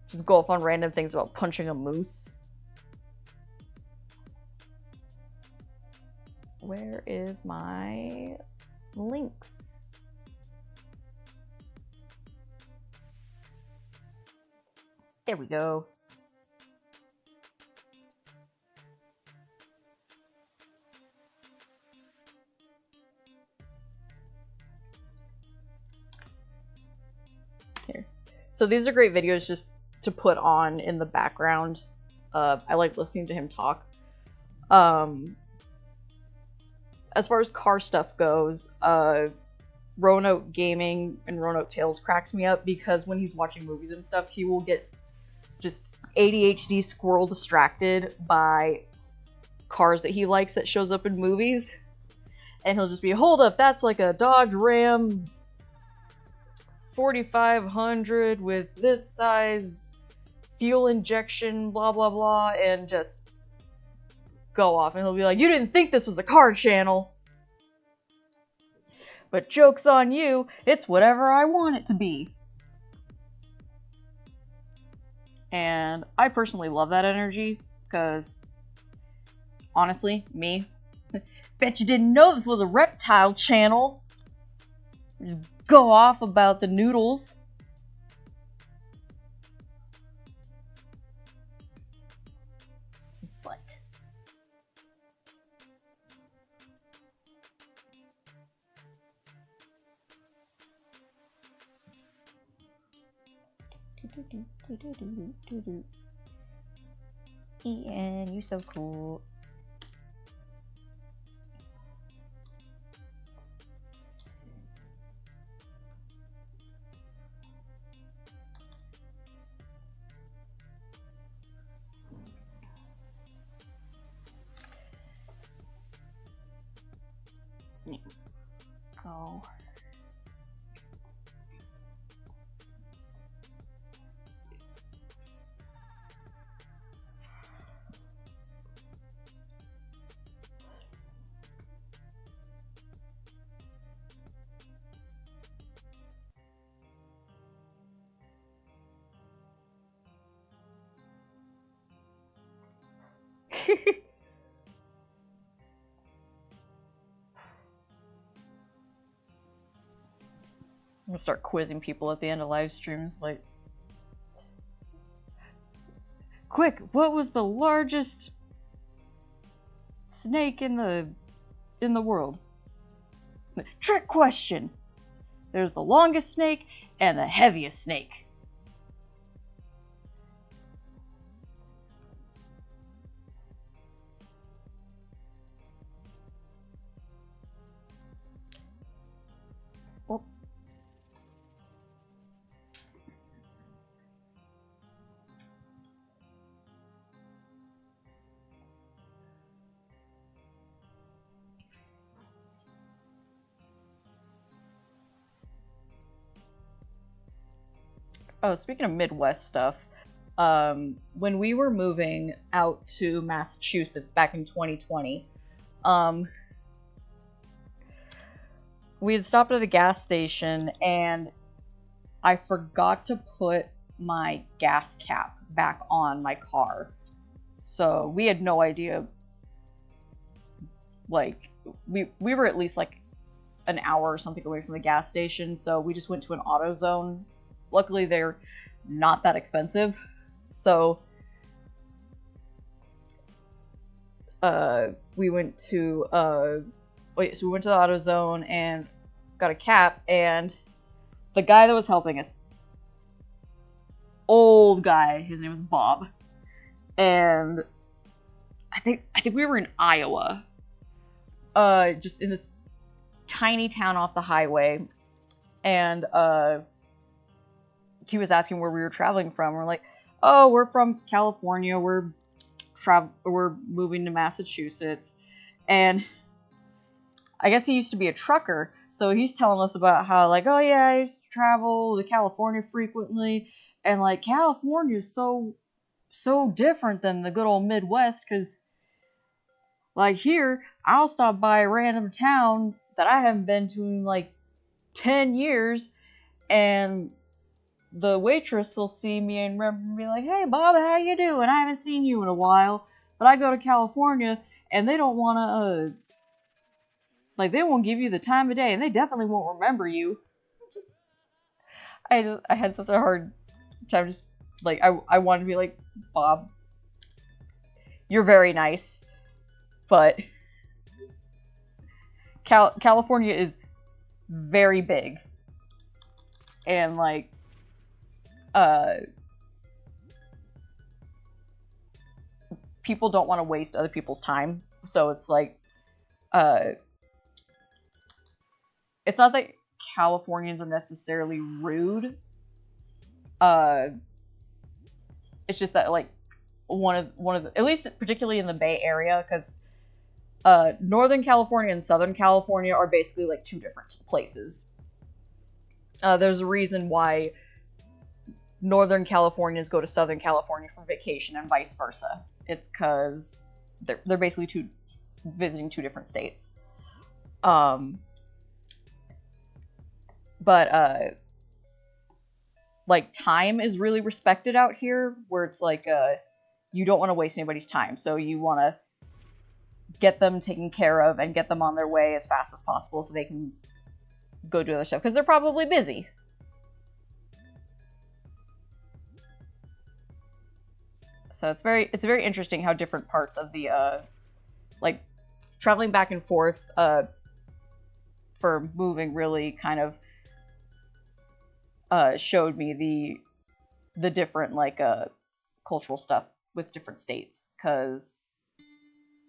Just go off on random things about punching a moose. Where is my links? There we go. Here. So these are great videos just to put on in the background. I like listening to him talk. As far as car stuff goes, Roanoke Gaming and Roanoke Tales cracks me up because when he's watching movies and stuff, he will get just ADHD squirrel distracted by cars that he likes that shows up in movies. And he'll just be, hold up, that's like a Dodge Ram 4500 with this size fuel injection, blah, blah, blah, and just go off. And he'll be like, you didn't think this was a car channel. But joke's on you, it's whatever I want it to be. And I personally love that energy, because honestly, me, bet you didn't know this was a reptile channel. Just go off about the noodles. But Ian, you so cool. Oh. gonna start quizzing people at the end of live streams, like, quick, what was the largest snake in the world? Trick question. There's the longest snake and the heaviest snake. Oh, speaking of Midwest stuff, when we were moving out to Massachusetts back in 2020, we had stopped at a gas station and I forgot to put my gas cap back on my car. So we had no idea, like, we were at least like an hour or something away from the gas station, so we just went to an AutoZone. Luckily, they're not that expensive. So, we went to the AutoZone and got a cap, and the guy that was helping us, old guy, his name was Bob, and I think we were in Iowa, just in this tiny town off the highway, and he was asking where we were traveling from. We're like, oh, we're from California. We're moving to Massachusetts. And I guess he used to be a trucker. So he's telling us about how, like, oh yeah, I used to travel to California frequently. And like, California is so different than the good old Midwest. Cause like here, I'll stop by a random town that I haven't been to in like 10 years. And the waitress will see me and remember me like, hey Bob, how you doing? I haven't seen you in a while. But I go to California and they don't want to, like, they won't give you the time of day and they definitely won't remember you. I had such a hard time just, like, I wanted to be like, Bob, you're very nice, but California is very big. And like, people don't want to waste other people's time, so it's like, it's not that Californians are necessarily rude, it's just that, like, one of the, at least particularly in the Bay Area, because Northern California and Southern California are basically like two different places. There's a reason why Northern Californians go to Southern California for vacation and vice versa. It's because they're basically visiting two different states. But like, time is really respected out here, where it's like, you don't want to waste anybody's time, so you want to get them taken care of and get them on their way as fast as possible so they can go do other stuff, because they're probably busy. So it's very interesting how different parts of the, like, traveling back and forth for moving really kind of showed me the different, like, cultural stuff with different states. Because,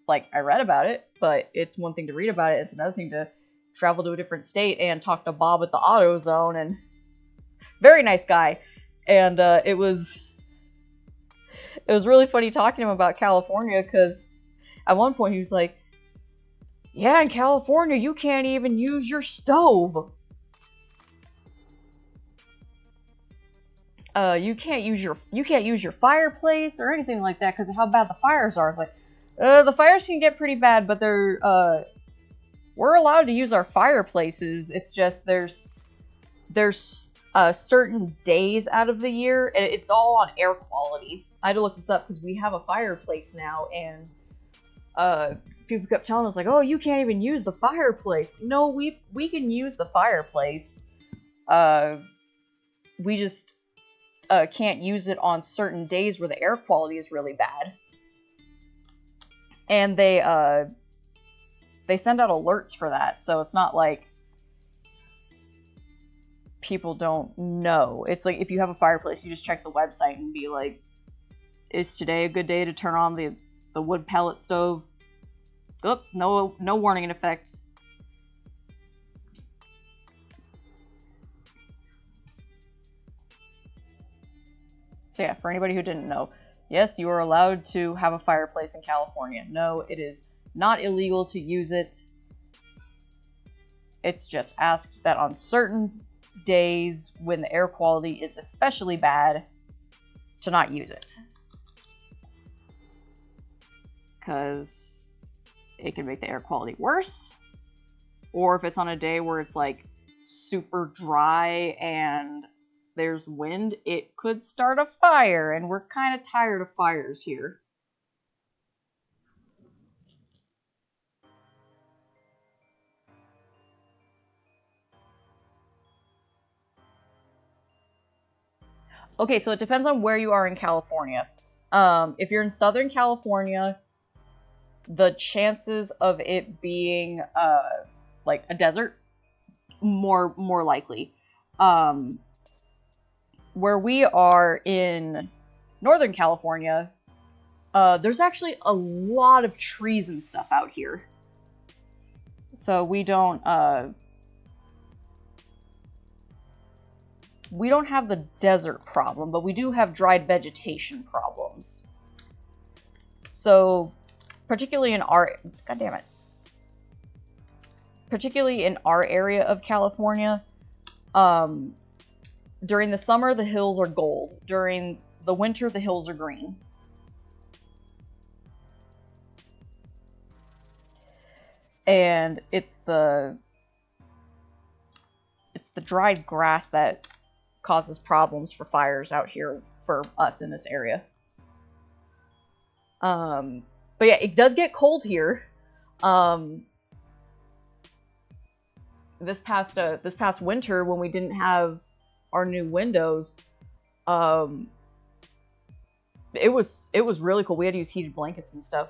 like, I read about it, but it's one thing to read about it, it's another thing to travel to a different state and talk to Bob at the AutoZone, and very nice guy. And it was really funny talking to him about California, because at one point he was like, yeah, in California you can't even use your stove. You can't use your fireplace or anything like that because of how bad the fires are. It's like, the fires can get pretty bad, but we're allowed to use our fireplaces. It's just there's certain days out of the year, and it's all on air quality. I had to look this up because we have a fireplace now, and people kept telling us like, oh, you can't even use the fireplace. No, we can use the fireplace. We just can't use it on certain days where the air quality is really bad. And they send out alerts for that, so it's not like people don't know. It's like if you have a fireplace, you just check the website and be like, is today a good day to turn on the wood pellet stove? Oop, no warning in effect. So yeah, for anybody who didn't know, yes, you are allowed to have a fireplace in California. No, it is not illegal to use it. It's just asked that on certain days when the air quality is especially bad, to not use it. Because it can make the air quality worse. Or if it's on a day where it's like super dry and there's wind, it could start a fire, and we're kind of tired of fires here. Okay, so it depends on where you are in California. If you're in Southern California, the chances of it being like a desert, more likely. Where we are in Northern California, there's actually a lot of trees and stuff out here. So we don't have the desert problem, but we do have dried vegetation problems. So particularly in our area of California, during the summer, the hills are gold. During the winter, the hills are green. And it's the dried grass that causes problems for fires out here for us in this area. But yeah, it does get cold here. This past winter, when we didn't have our new windows, it was really cool. We had to use heated blankets and stuff.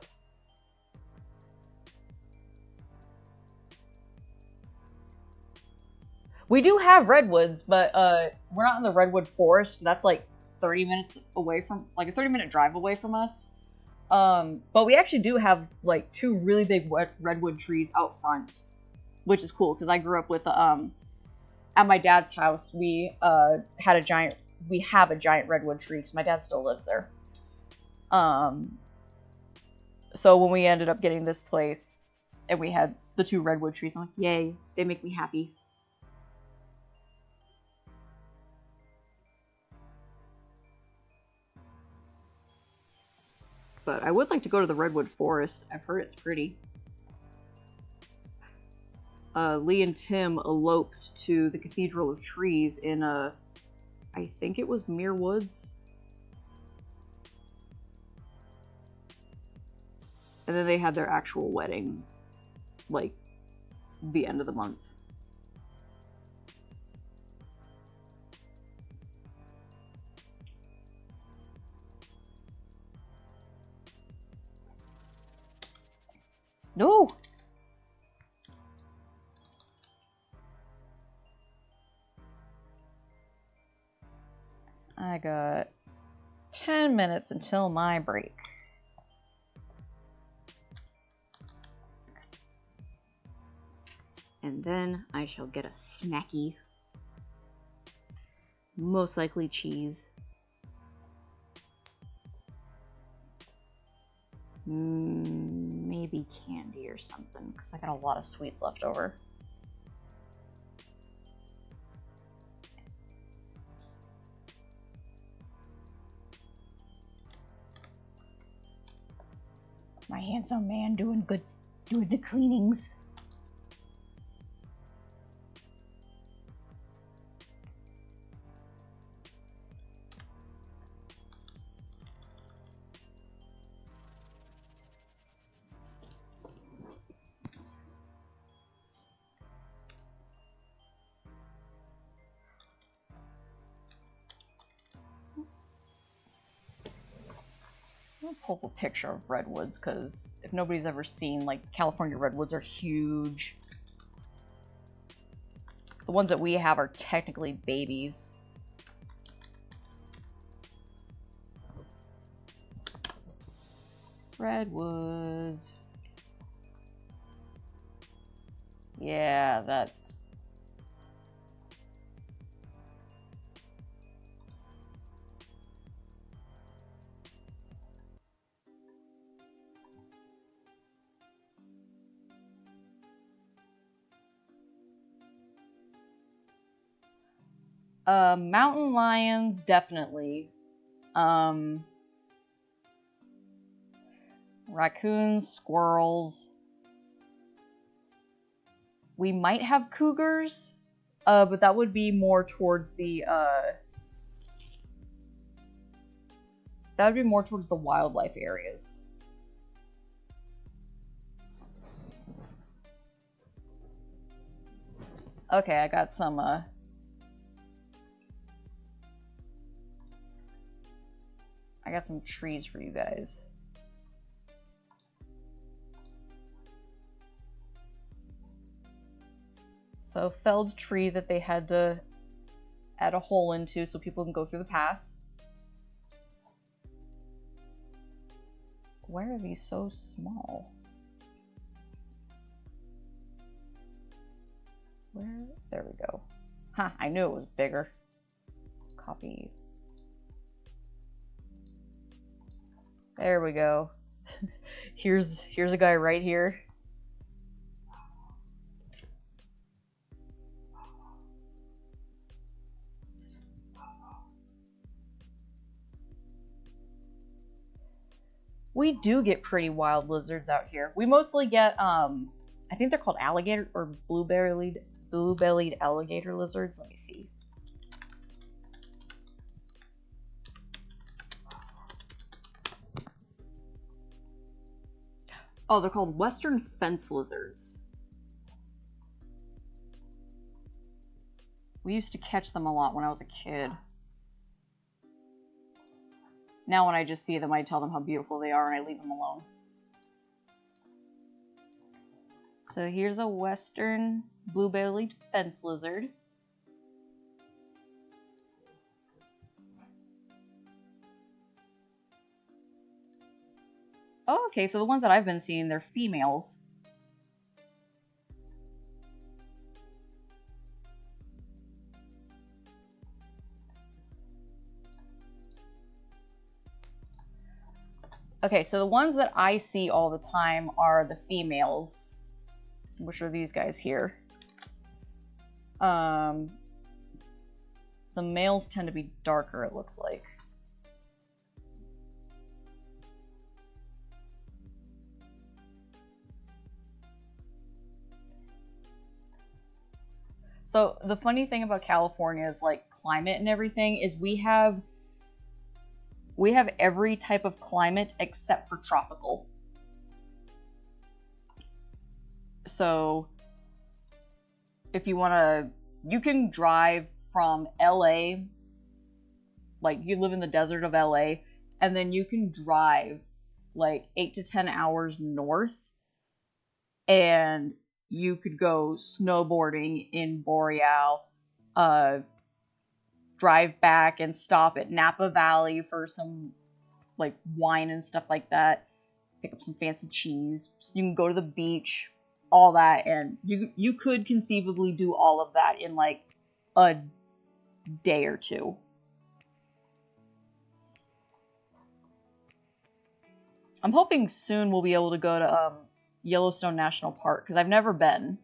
We do have redwoods, but we're not in the redwood forest. That's like 30 minutes away from, like a 30-minute drive away from us. But we actually do have like 2 really big redwood trees out front, which is cool because I grew up with at my dad's house. We have a giant redwood tree because my dad still lives there. So when we ended up getting this place and we had the 2 redwood trees, I'm like, yay, they make me happy. But I would like to go to the redwood forest. I've heard it's pretty. Lee and Tim eloped to the Cathedral of Trees in I think it was Muir Woods. And then they had their actual wedding, like, the end of the month. No! I got 10 minutes until my break. And then I shall get a snacky. Most likely cheese. Maybe candy or something, because I got a lot of sweets left over. My handsome man doing the cleanings. gonna pull up a picture of redwoods, because if nobody's ever seen, like, California redwoods are huge. The ones that we have are technically babies. Redwoods. Yeah, that's... mountain lions, definitely. Raccoons, squirrels. We might have cougars, but that would be more towards the, that would be more towards the wildlife areas. Okay, I got some, I got some trees for you guys. So, felled tree that they had to add a hole into so people can go through the path. Why are these so small? Where? There we go. Ha, I knew it was bigger. Copy. There we go. Here's a guy right here. We do get pretty wild lizards out here. We mostly get, I think they're called alligator or blue-bellied alligator lizards. Let me see. Oh, they're called western fence lizards. We used to catch them a lot when I was a kid. Now when I just see them, I tell them how beautiful they are and I leave them alone. So here's a western blue-bellied fence lizard. Oh, okay, so the ones that I've been seeing, they're females. Okay, so the ones that I see all the time are the females, which are these guys here. The males tend to be darker, it looks like. So the funny thing about California's like climate and everything is we have every type of climate except for tropical. So if you want to, you can drive from LA, like you live in the desert of LA, and then you can drive like 8 to 10 hours north and you could go snowboarding in Boreal, drive back and stop at Napa Valley for some like wine and stuff like that, pick up some fancy cheese. So you can go to the beach, all that, and you could conceivably do all of that in like a day or two. I'm hoping soon we'll be able to go to Yellowstone National Park, because I've never been.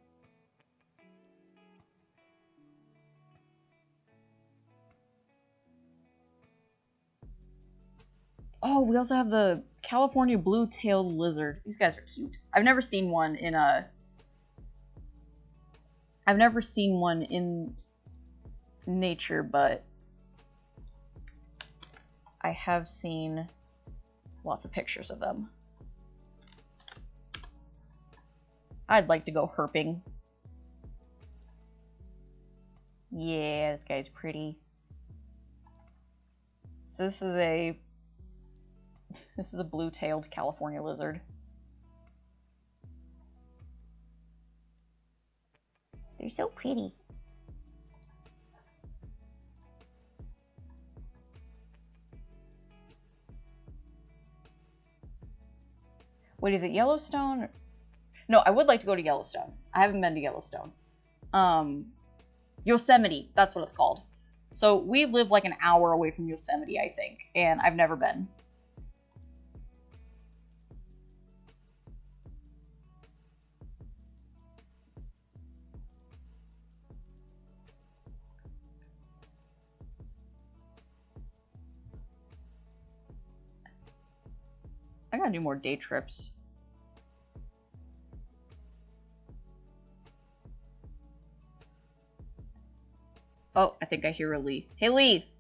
Oh, we also have the California blue-tailed lizard. These guys are cute. I've never seen one in nature, but I have seen lots of pictures of them. I'd like to go herping. Yeah, this guy's pretty. So this is a This is a blue-tailed California lizard. They're so pretty. Wait, is it Yellowstone? No, I would like to go to Yellowstone. I haven't been to Yellowstone. Yosemite, that's what it's called. So we live like an hour away from Yosemite, I think, and I've never been. I gotta do more day trips. Oh, I think I hear a Lee. Hey, Lee!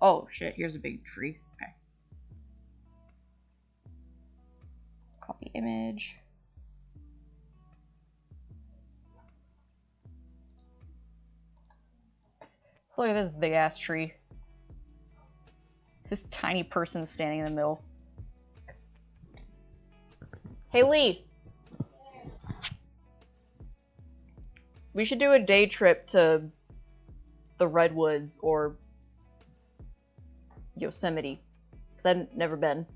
Oh, shit, here's a big tree. Okay. Copy image. Look at this big-ass tree. This tiny person standing in the middle. Hey, Lee! We should do a day trip to the Redwoods or Yosemite, because I've never been.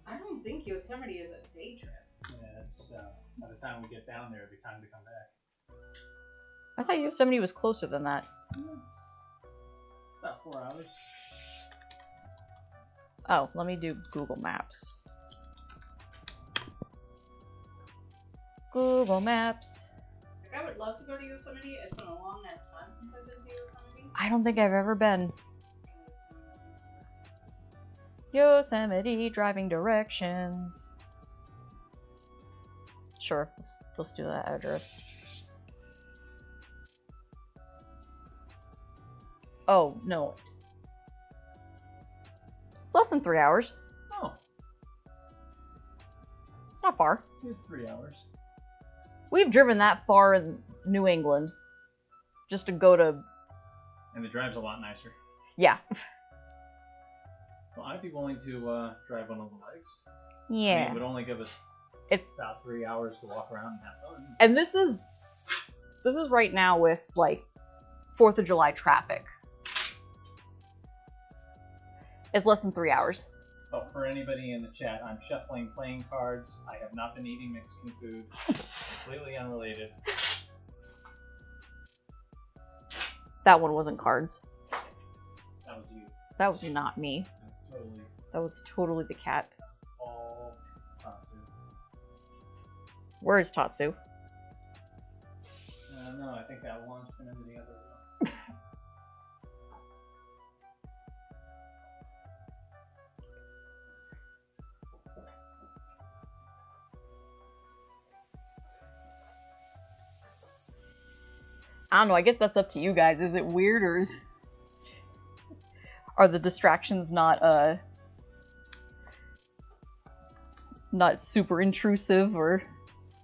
I don't think Yosemite is a day trip. Yeah, it's by the time we get down there, it'll be time to come back. I thought Yosemite was closer than that. It's about 4 hours. Oh, let me do Google Maps. Google Maps. Like, I would love to go to Yosemite. It's been a long ass time since I've been to Yosemite. I don't think I've ever been. Yosemite driving directions. Sure, let's do that address. Oh, no. It's less than 3 hours. Oh, It's not far. it's 3 hours. We've driven that far in New England just to go to... And the drive's a lot nicer. Yeah. Well, I'd be willing to drive one of the legs. I mean, Yeah. it would only give us It's... about 3 hours to walk around and have fun. And this is right now with, like, 4th of July traffic. It's less than 3 hours. Oh, for anybody in the chat, I'm shuffling playing cards. I have not been eating Mexican food. Completely unrelated. That one wasn't cards. That was you. That was not me. That's totally That was totally the cat. all Tatsu. Where is Tatsu? No, I think that launched him into the other room. I don't know, I guess that's up to you guys. Is it weird or are the distractions not super intrusive or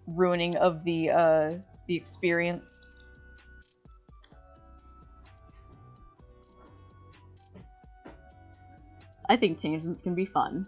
ruining of the experience? I think tangents can be fun.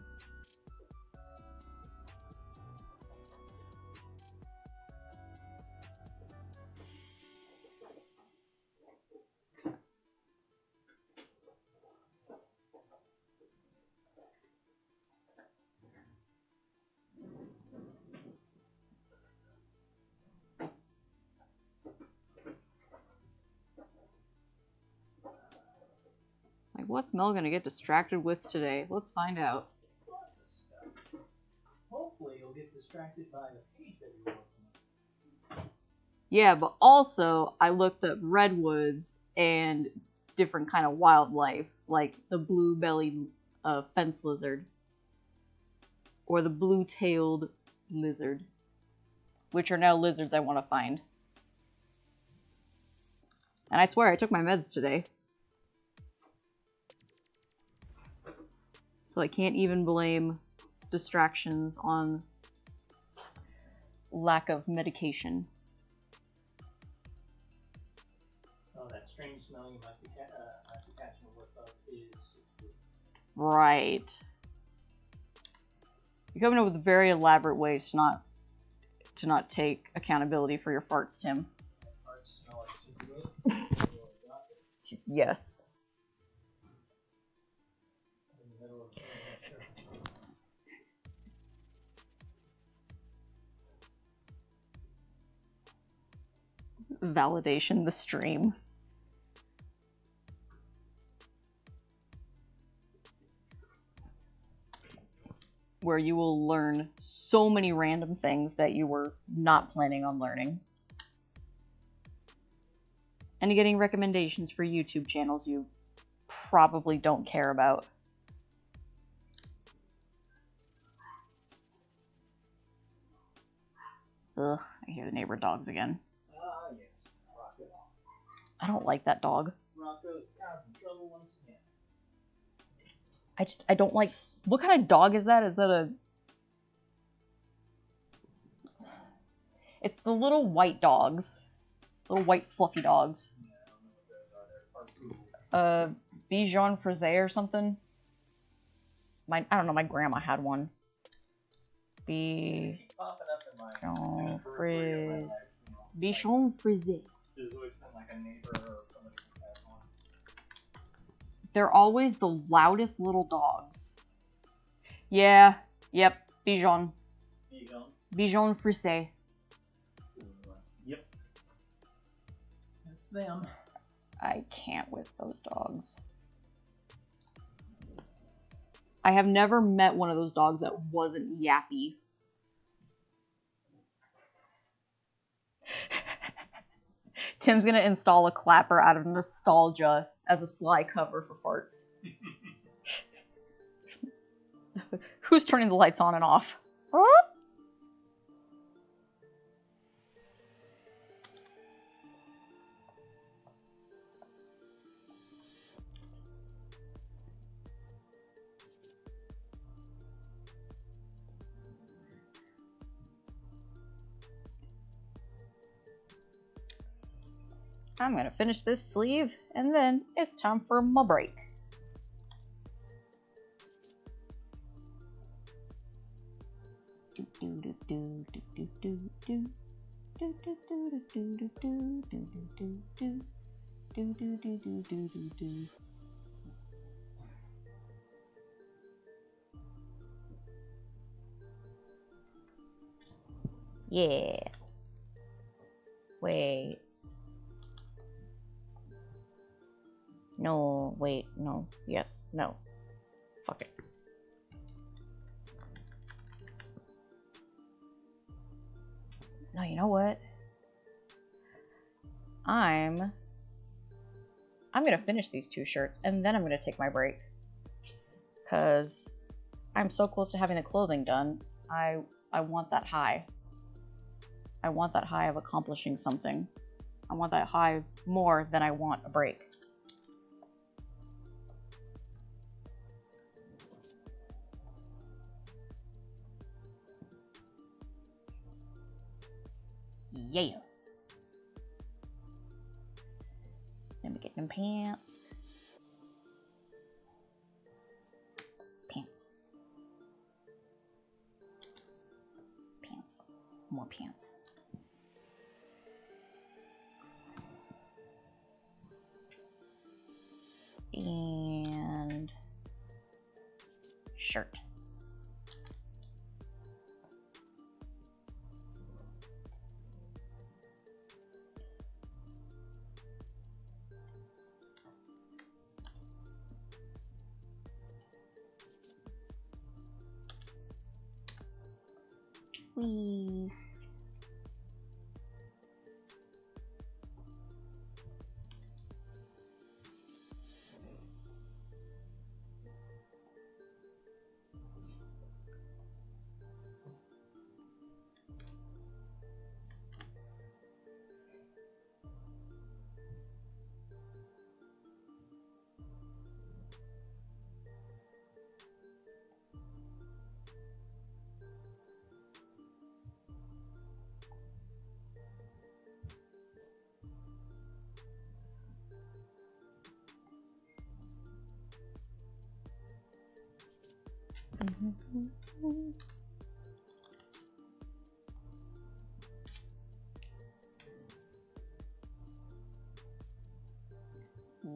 Like, what's Mel gonna get distracted with today? Let's find out. Lots of stuff. Hopefully you'll get distracted by the page that you're working on. Yeah, but also I looked up redwoods and different kind of wildlife, like the blue-bellied fence lizard or the blue-tailed lizard, which are now lizards I want to find. And I swear I took my meds today. So I can't even blame distractions on lack of medication. Oh, that strange smell you might be catching a whiff of is... Right. come up with very elaborate ways to not take accountability for your farts, Tim. Farts smell like super good. Yes. In the middle of Validation the stream. Where you will learn so many random things that you were not planning on learning. And getting recommendations for YouTube channels you probably don't care about. Ugh, I hear the neighbor dogs again. Ah, yes. Rocco. I don't like that dog. Rocco's causing trouble once again. I don't like... What kind of dog is that? Is that a... It's the little white dogs. Little white fluffy dogs. Yeah, I don't know what those are. They're part Bichon Frise or something. I don't know, my grandma had one. popping up in my Bichon periphery of my Frise. life, Bichon Frise. There's always been like a neighbor or somebody who's had one. They're always the loudest little dogs. Yeah, yep, Bichon. Bichon? Bichon Frise. Yep. That's them. I can't with those dogs. I have never met one of those dogs that wasn't yappy. Tim's gonna install a clapper out of nostalgia as a sly cover for farts. Who's turning the lights on and off? I'm gonna finish this sleeve, and then it's time for my break. Yeah. Wait. No, wait, no, yes, no. Fuck it. No, you know what? I'm gonna finish these two shirts, and then I'm gonna take my break. Because I'm so close to having the clothing done, I want that high. I want that high of accomplishing something. I want that high more than I want a break. Yeah. Let me get them pants. Pants. Pants. More pants. And shirt. Wee.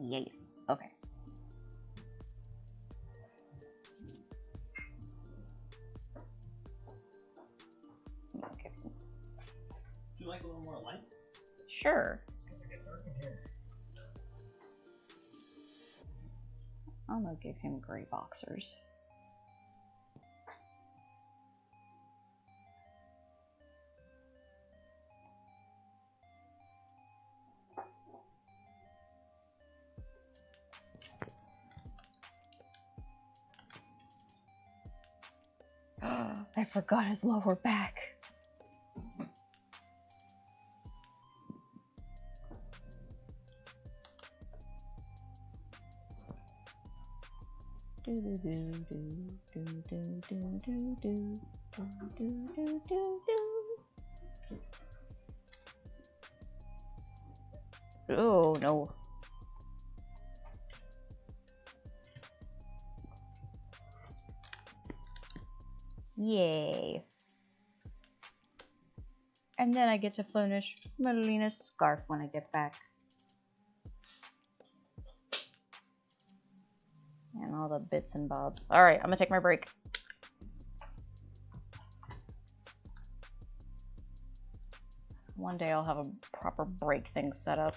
Yay. Okay. Okay. Would you like a little more light? Sure. It's gonna get dark in here. I'm gonna give him gray boxers. I forgot his lower back. Oh no. Yay. And then I get to finish Melina's scarf when I get back. And all the bits and bobs. Alright, I'm gonna take my break. One day I'll have a proper break thing set up.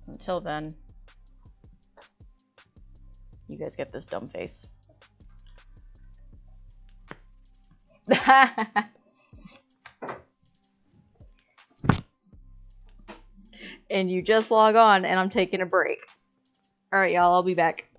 Until then, you guys get this dumb face. And you just log on and I'm taking a break. Alright, y'all, I'll be back.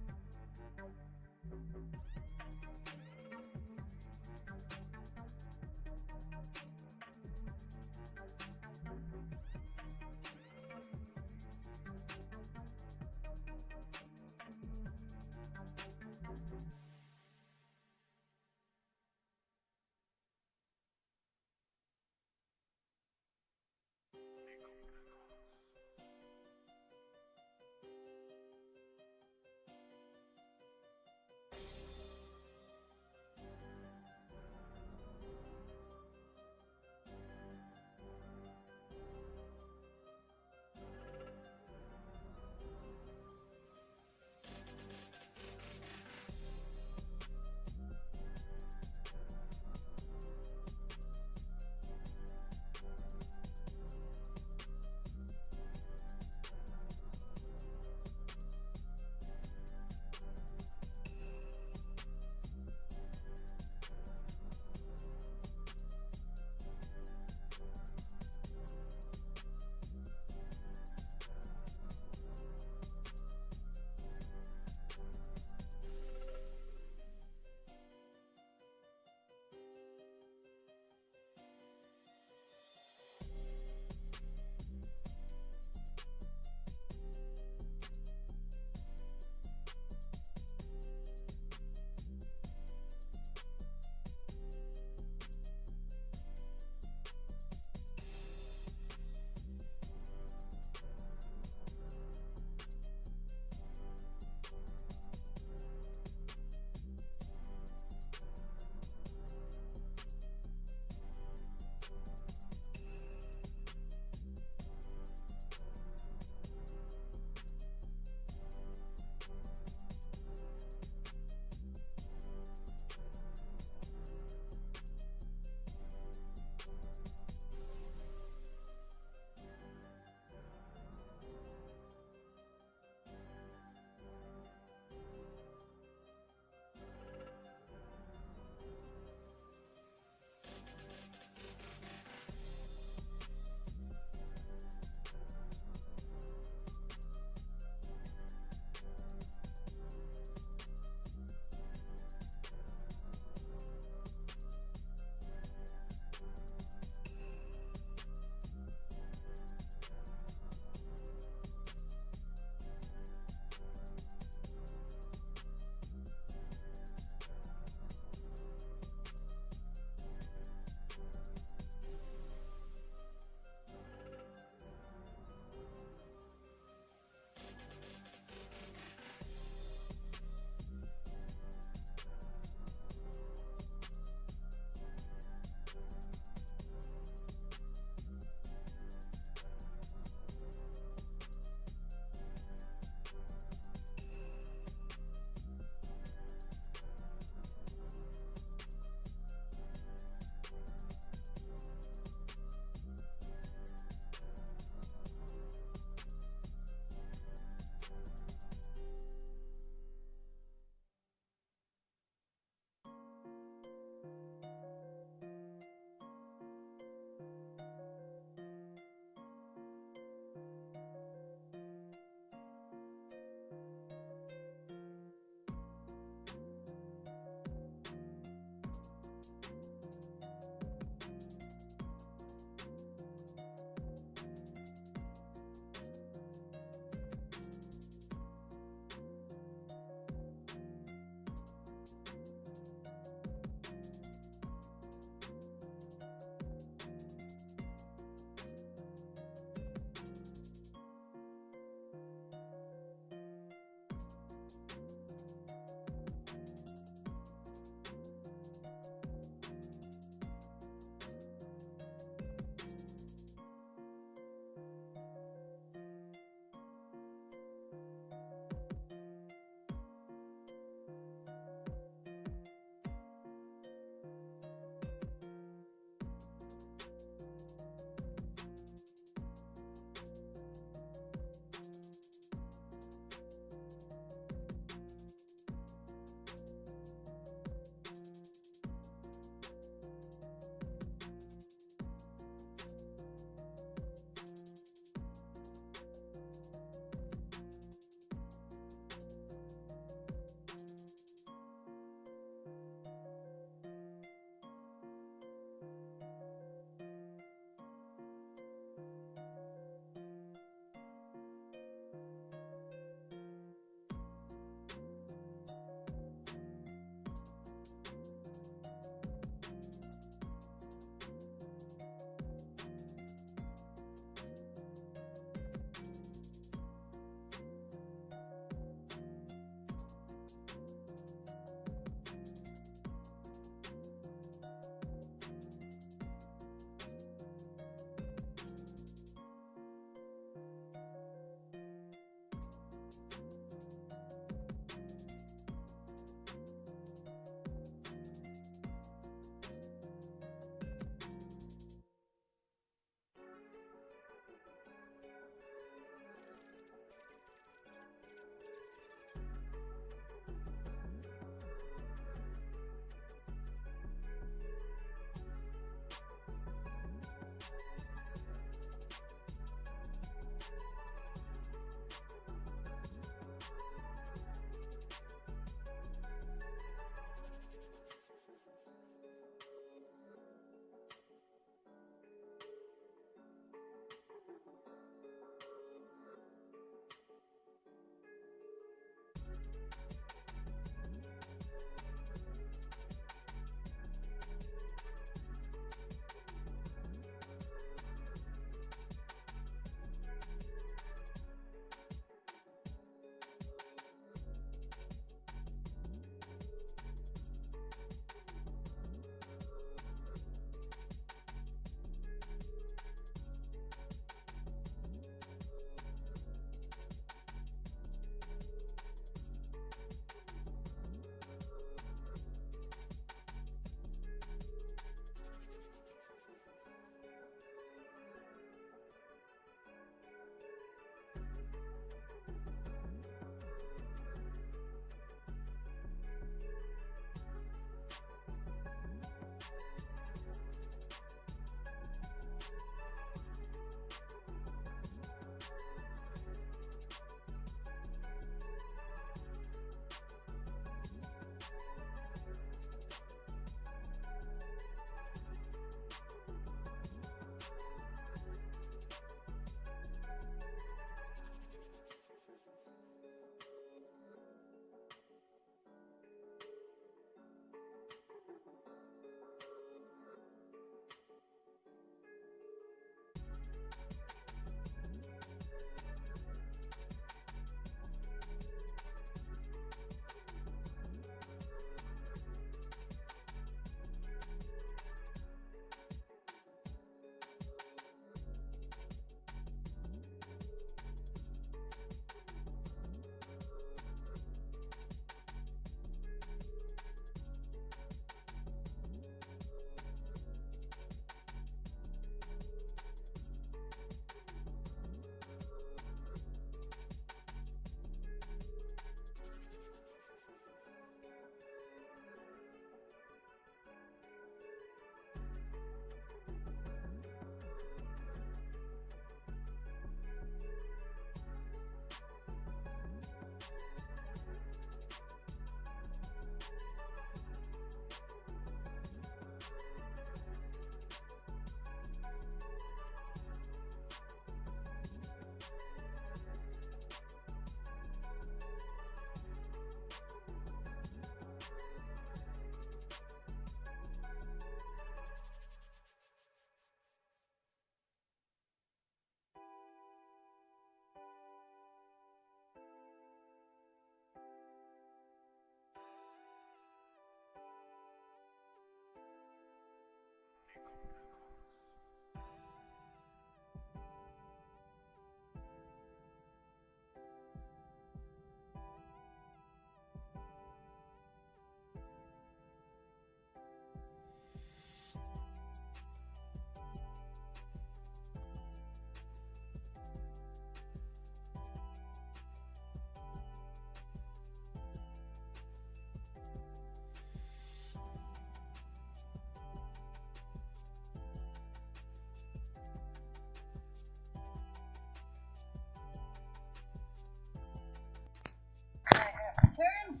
turned.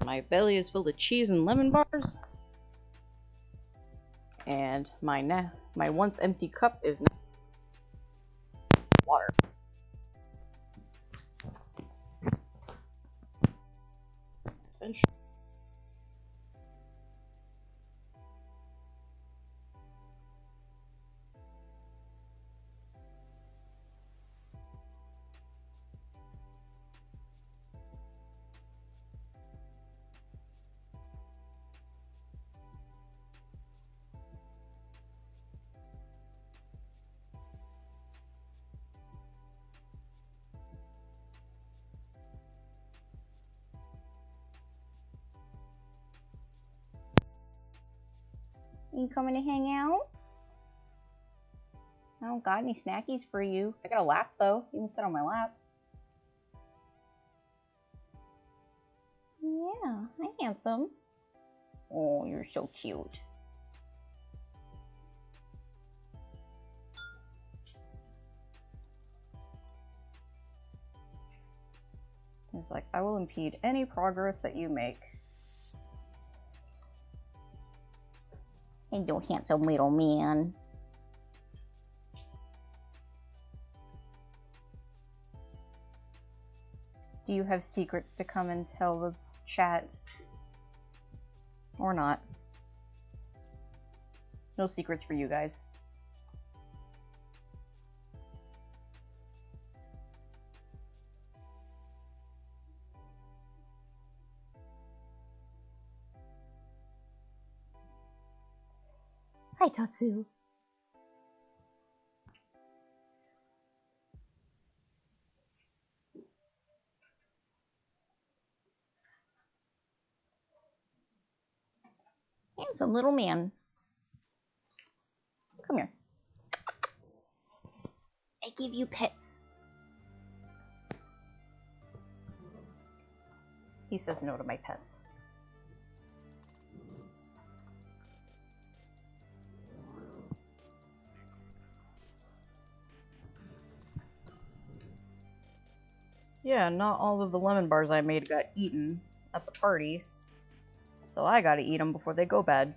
My belly is filled with cheese and lemon bars. And my once empty cup is now water. Finish. You coming to hang out? I don't got any snackies for you. I got a lap though. You can sit on my lap. Yeah, hi handsome. Oh, you're so cute. It's like, I will impede any progress that you make. And you handsome little man. Do you have secrets to come and tell the chat? Or not? No secrets for you guys. Hi, Tatsu. Handsome little man. Come here. I give you pets. He says no to my pets. Yeah, not all of the lemon bars I made got eaten at the party. So I gotta eat them before they go bad.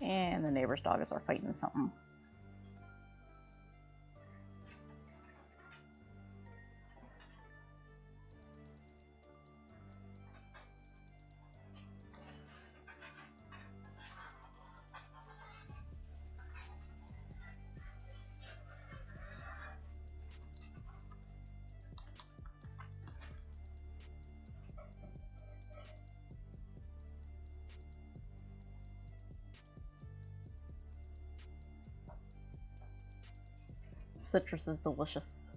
And the neighbor's dogs are fighting something. Citrus is delicious.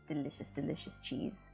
Delicious, delicious cheese.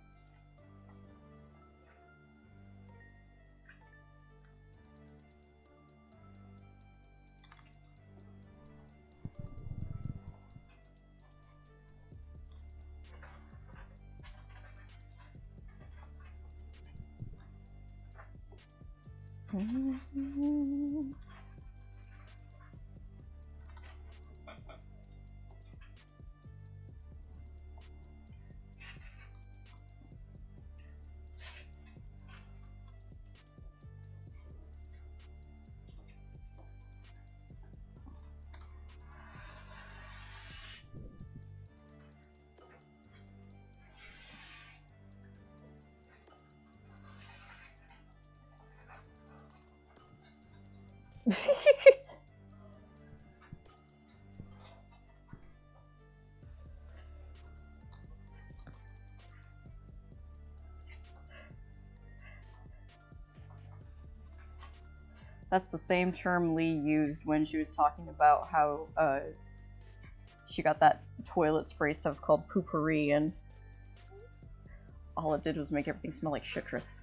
That's the same term Lee used when she was talking about how she got that toilet spray stuff called poopery, and all it did was make everything smell like citrus.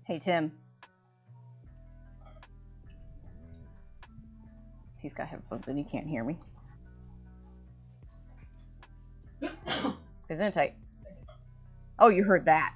Hey, Tim. He's got headphones and he can't hear me. Isn't it tight? Oh, you heard that.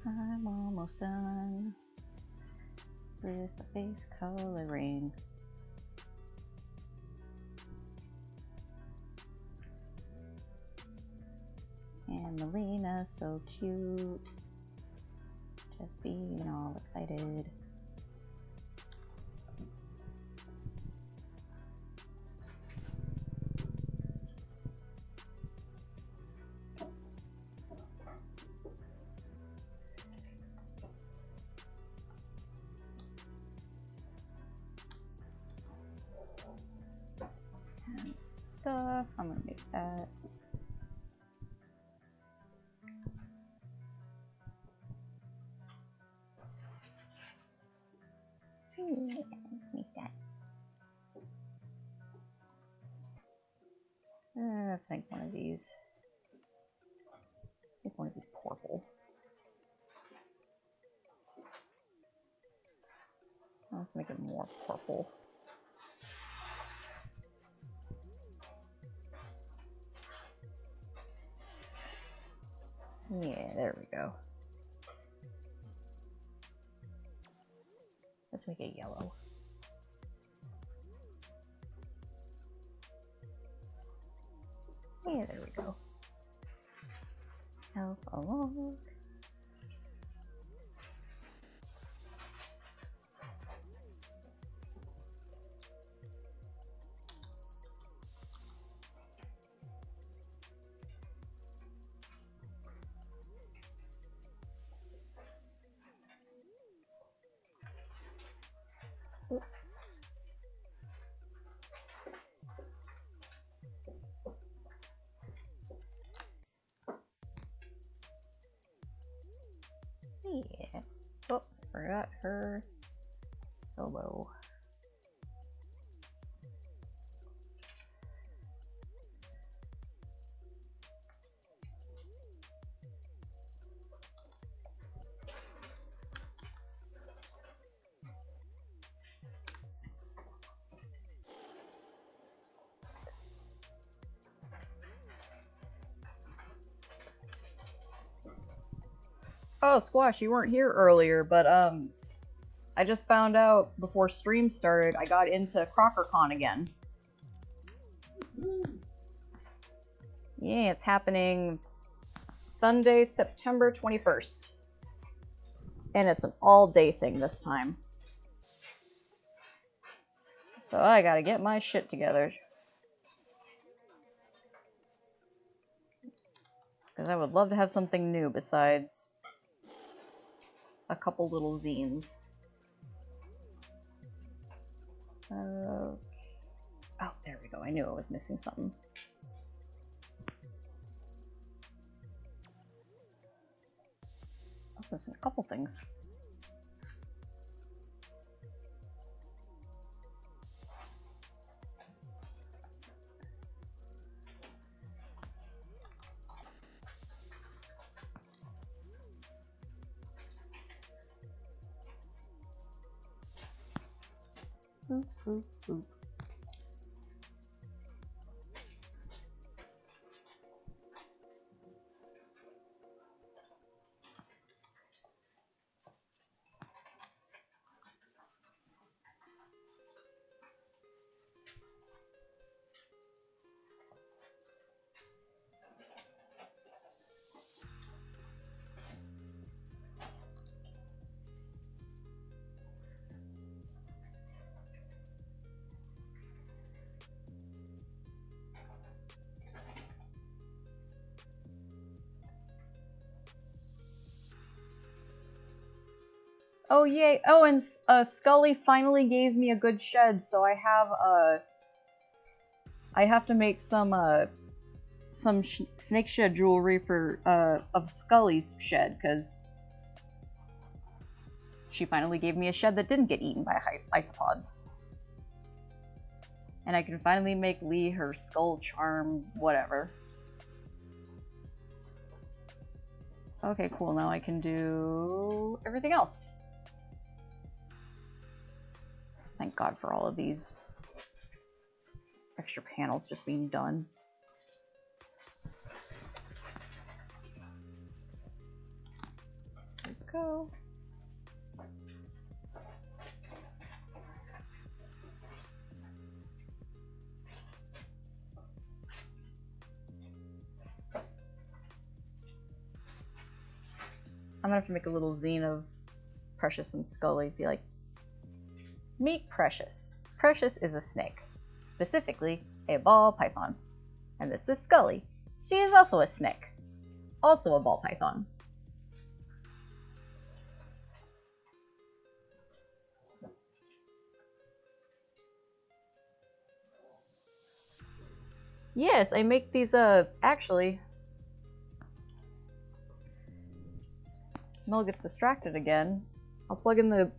I'm almost done with the face coloring. And Melina's so cute. Just being all excited. And stuff. I'm gonna make that. Let's make that. Let's make one of these. Let's make one of these purple. Let's make it more purple. Yeah, there we go. Let's make it yellow. Yeah, there we go. Help along. Yeah. Oh, forgot her elbow. Oh, Squash, you weren't here earlier, but I just found out before stream started I got into CrockerCon again. Yeah, it's happening Sunday, September 21st. And it's an all-day thing this time. So I gotta get my shit together. Because I would love to have something new besides a couple little zines. Oh, there we go. I knew I was missing something. I was missing a couple things. Boop, boop, boop. Oh yay! Oh, and Scully finally gave me a good shed, so I have to make some snake shed jewelry for of Scully's shed, because she finally gave me a shed that didn't get eaten by isopods. And I can finally make Lee her skull charm whatever. Okay, cool. Now I can do everything else. Thank God for all of these extra panels just being done. There we go. I'm gonna have to make a little zine of Precious and Scully. Be like, meet Precious. Precious is a snake, specifically a ball python. And this is Scully. She is also a snake, also a ball python. Yes, I make these, actually. Mel gets distracted again. I'll plug in the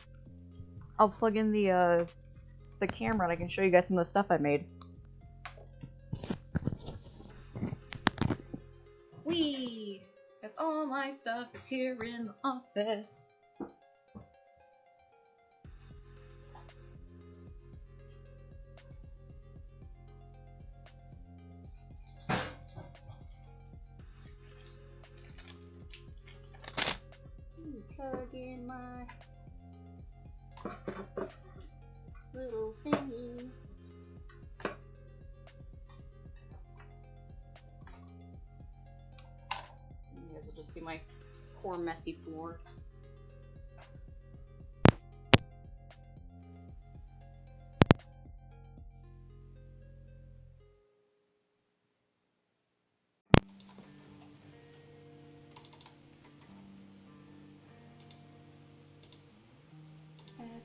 camera and I can show you guys some of the stuff I made. Whee! Because all my stuff is here in the office. in my little thingy. You guys will just see my poor messy floor.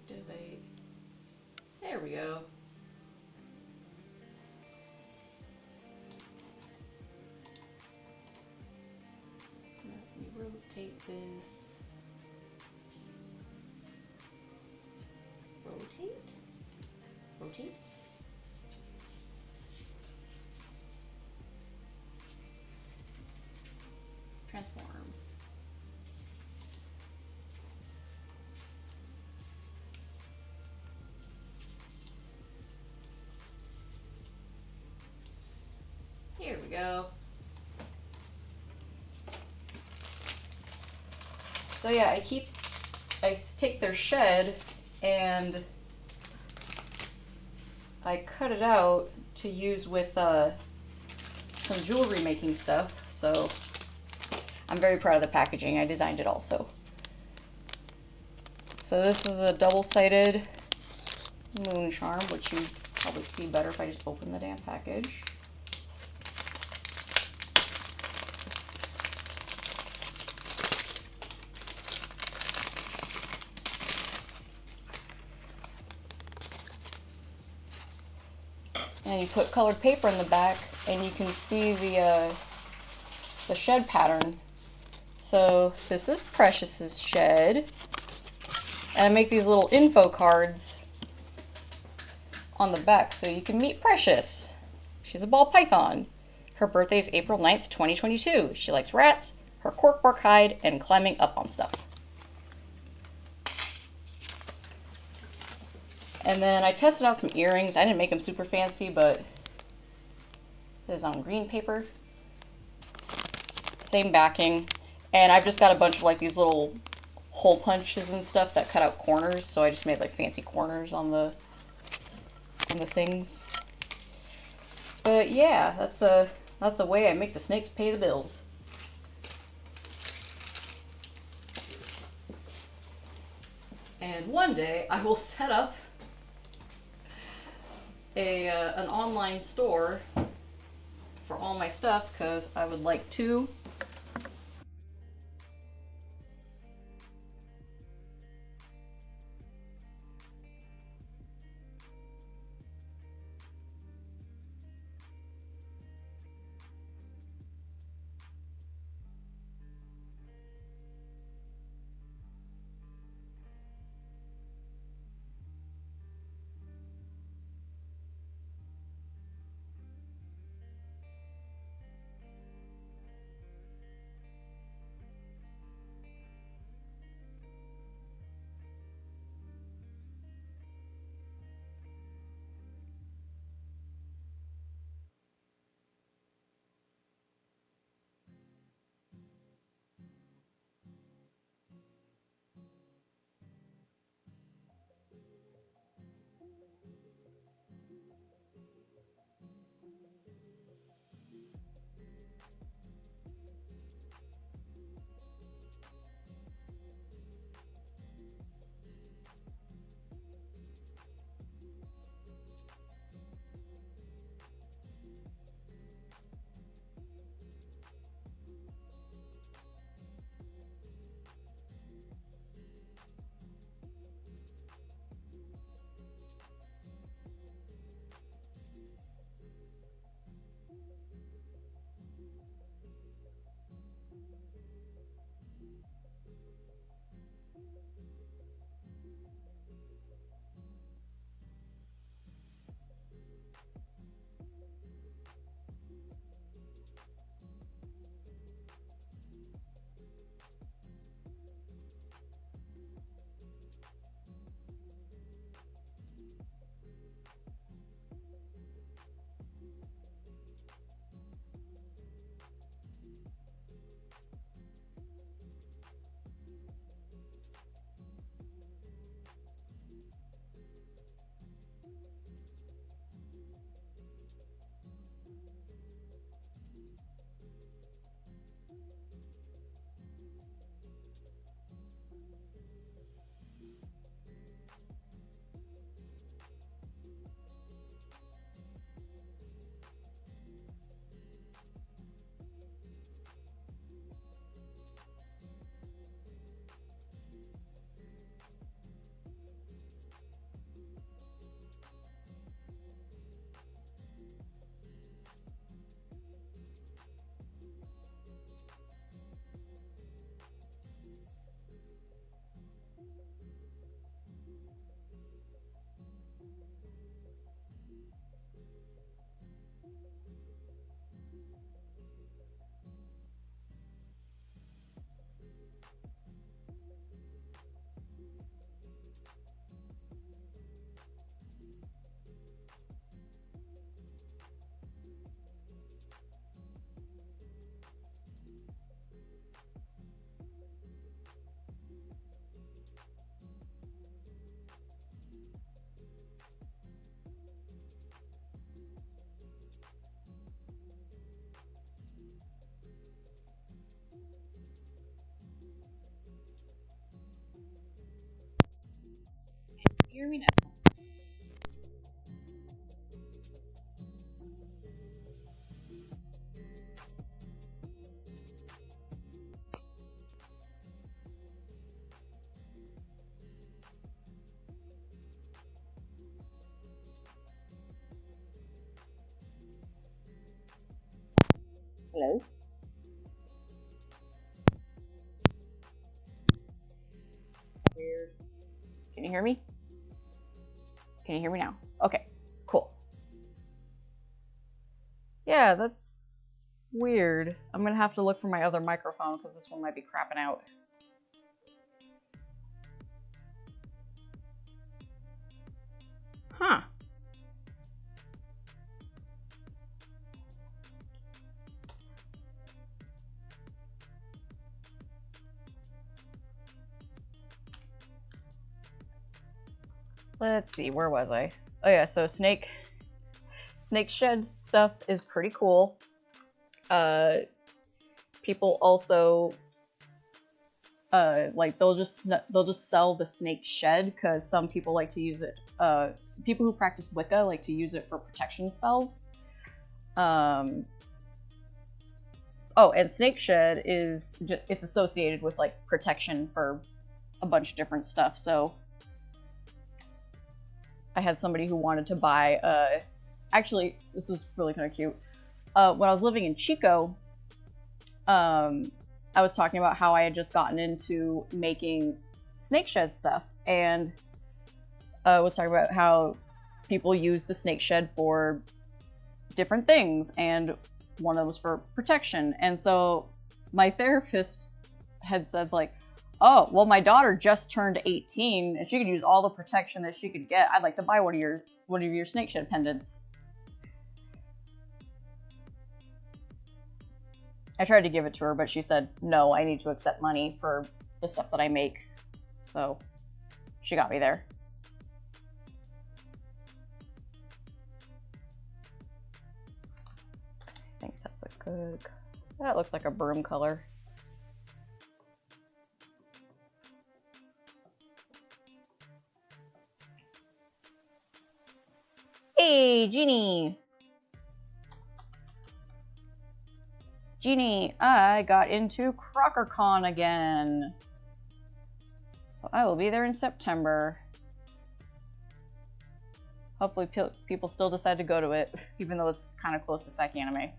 Activate. There we go. Let me rotate this. Rotate? Rotate? Transform. Here we go. So yeah, I take their shed and I cut it out to use with some jewelry making stuff. So I'm very proud of the packaging. I designed it also. So this is a double-sided moon charm, which you probably see better if I just open the damn package. And you put colored paper in the back, and you can see the shed pattern. So this is Precious's shed, and I make these little info cards on the back so you can meet Precious. She's a ball python. Her birthday is April 9th, 2022. She likes rats, her corkbark hide, and climbing up on stuff. And then I tested out some earrings. I didn't make them super fancy, but this is on green paper. Same backing. And I've just got a bunch of like these little hole punches and stuff that cut out corners. So I just made like fancy corners on the things. But yeah, that's a way I make the snakes pay the bills. And one day I will set up an online store for all my stuff, because I would like to you hear me now? Hello? Weird. Can you hear me? Can you hear me now? Okay, cool. Yeah, that's weird. I'm gonna have to look for my other microphone because this one might be crapping out. Huh. Let's see, where was I? Oh yeah, so snake shed stuff is pretty cool. People also like they'll just sell the snake shed because some people like to use it. People who practice Wicca like to use it for protection spells. Oh, and snake shed it's associated with like protection for a bunch of different stuff. So I had somebody who wanted to buy. Actually, this was really kind of cute. When I was living in Chico, I was talking about how I had just gotten into making snake shed stuff, and was talking about how people use the snake shed for different things, and one of them was for protection. And so my therapist had said, like, oh, well, my daughter just turned 18 and she could use all the protection that she could get. I'd like to buy one of your snake shed pendants. I tried to give it to her, but she said, no, I need to accept money for the stuff that I make. So she got me there. I think that's a good, that looks like a broom color. Hey, Jeannie! Jeannie, I got into CrockerCon again. So I will be there in September. Hopefully people still decide to go to it, even though it's kind of close to Psych Anime.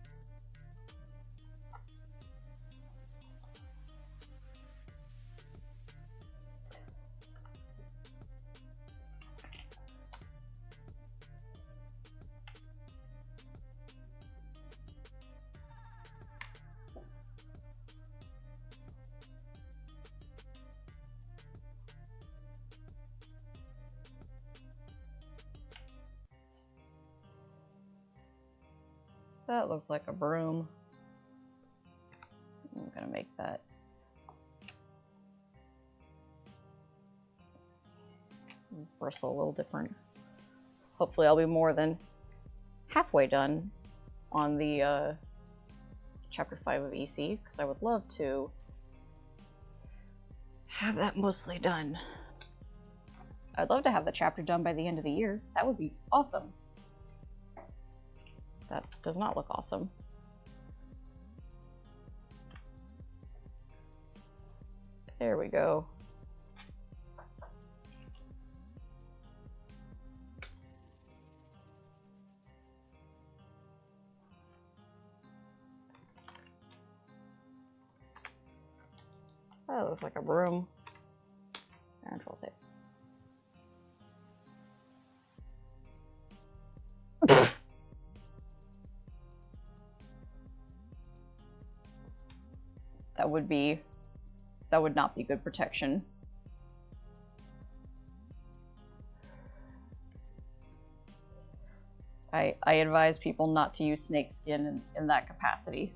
That looks like a broom. I'm gonna make that. Bristle a little different. Hopefully I'll be more than halfway done on the chapter 5 of EC, because I would love to have that mostly done. I'd love to have the chapter done by the end of the year. That would be awesome. That does not look awesome. There we go. That looks like a broom. Control save. That would not be good protection. I advise people not to use snake skin in that capacity.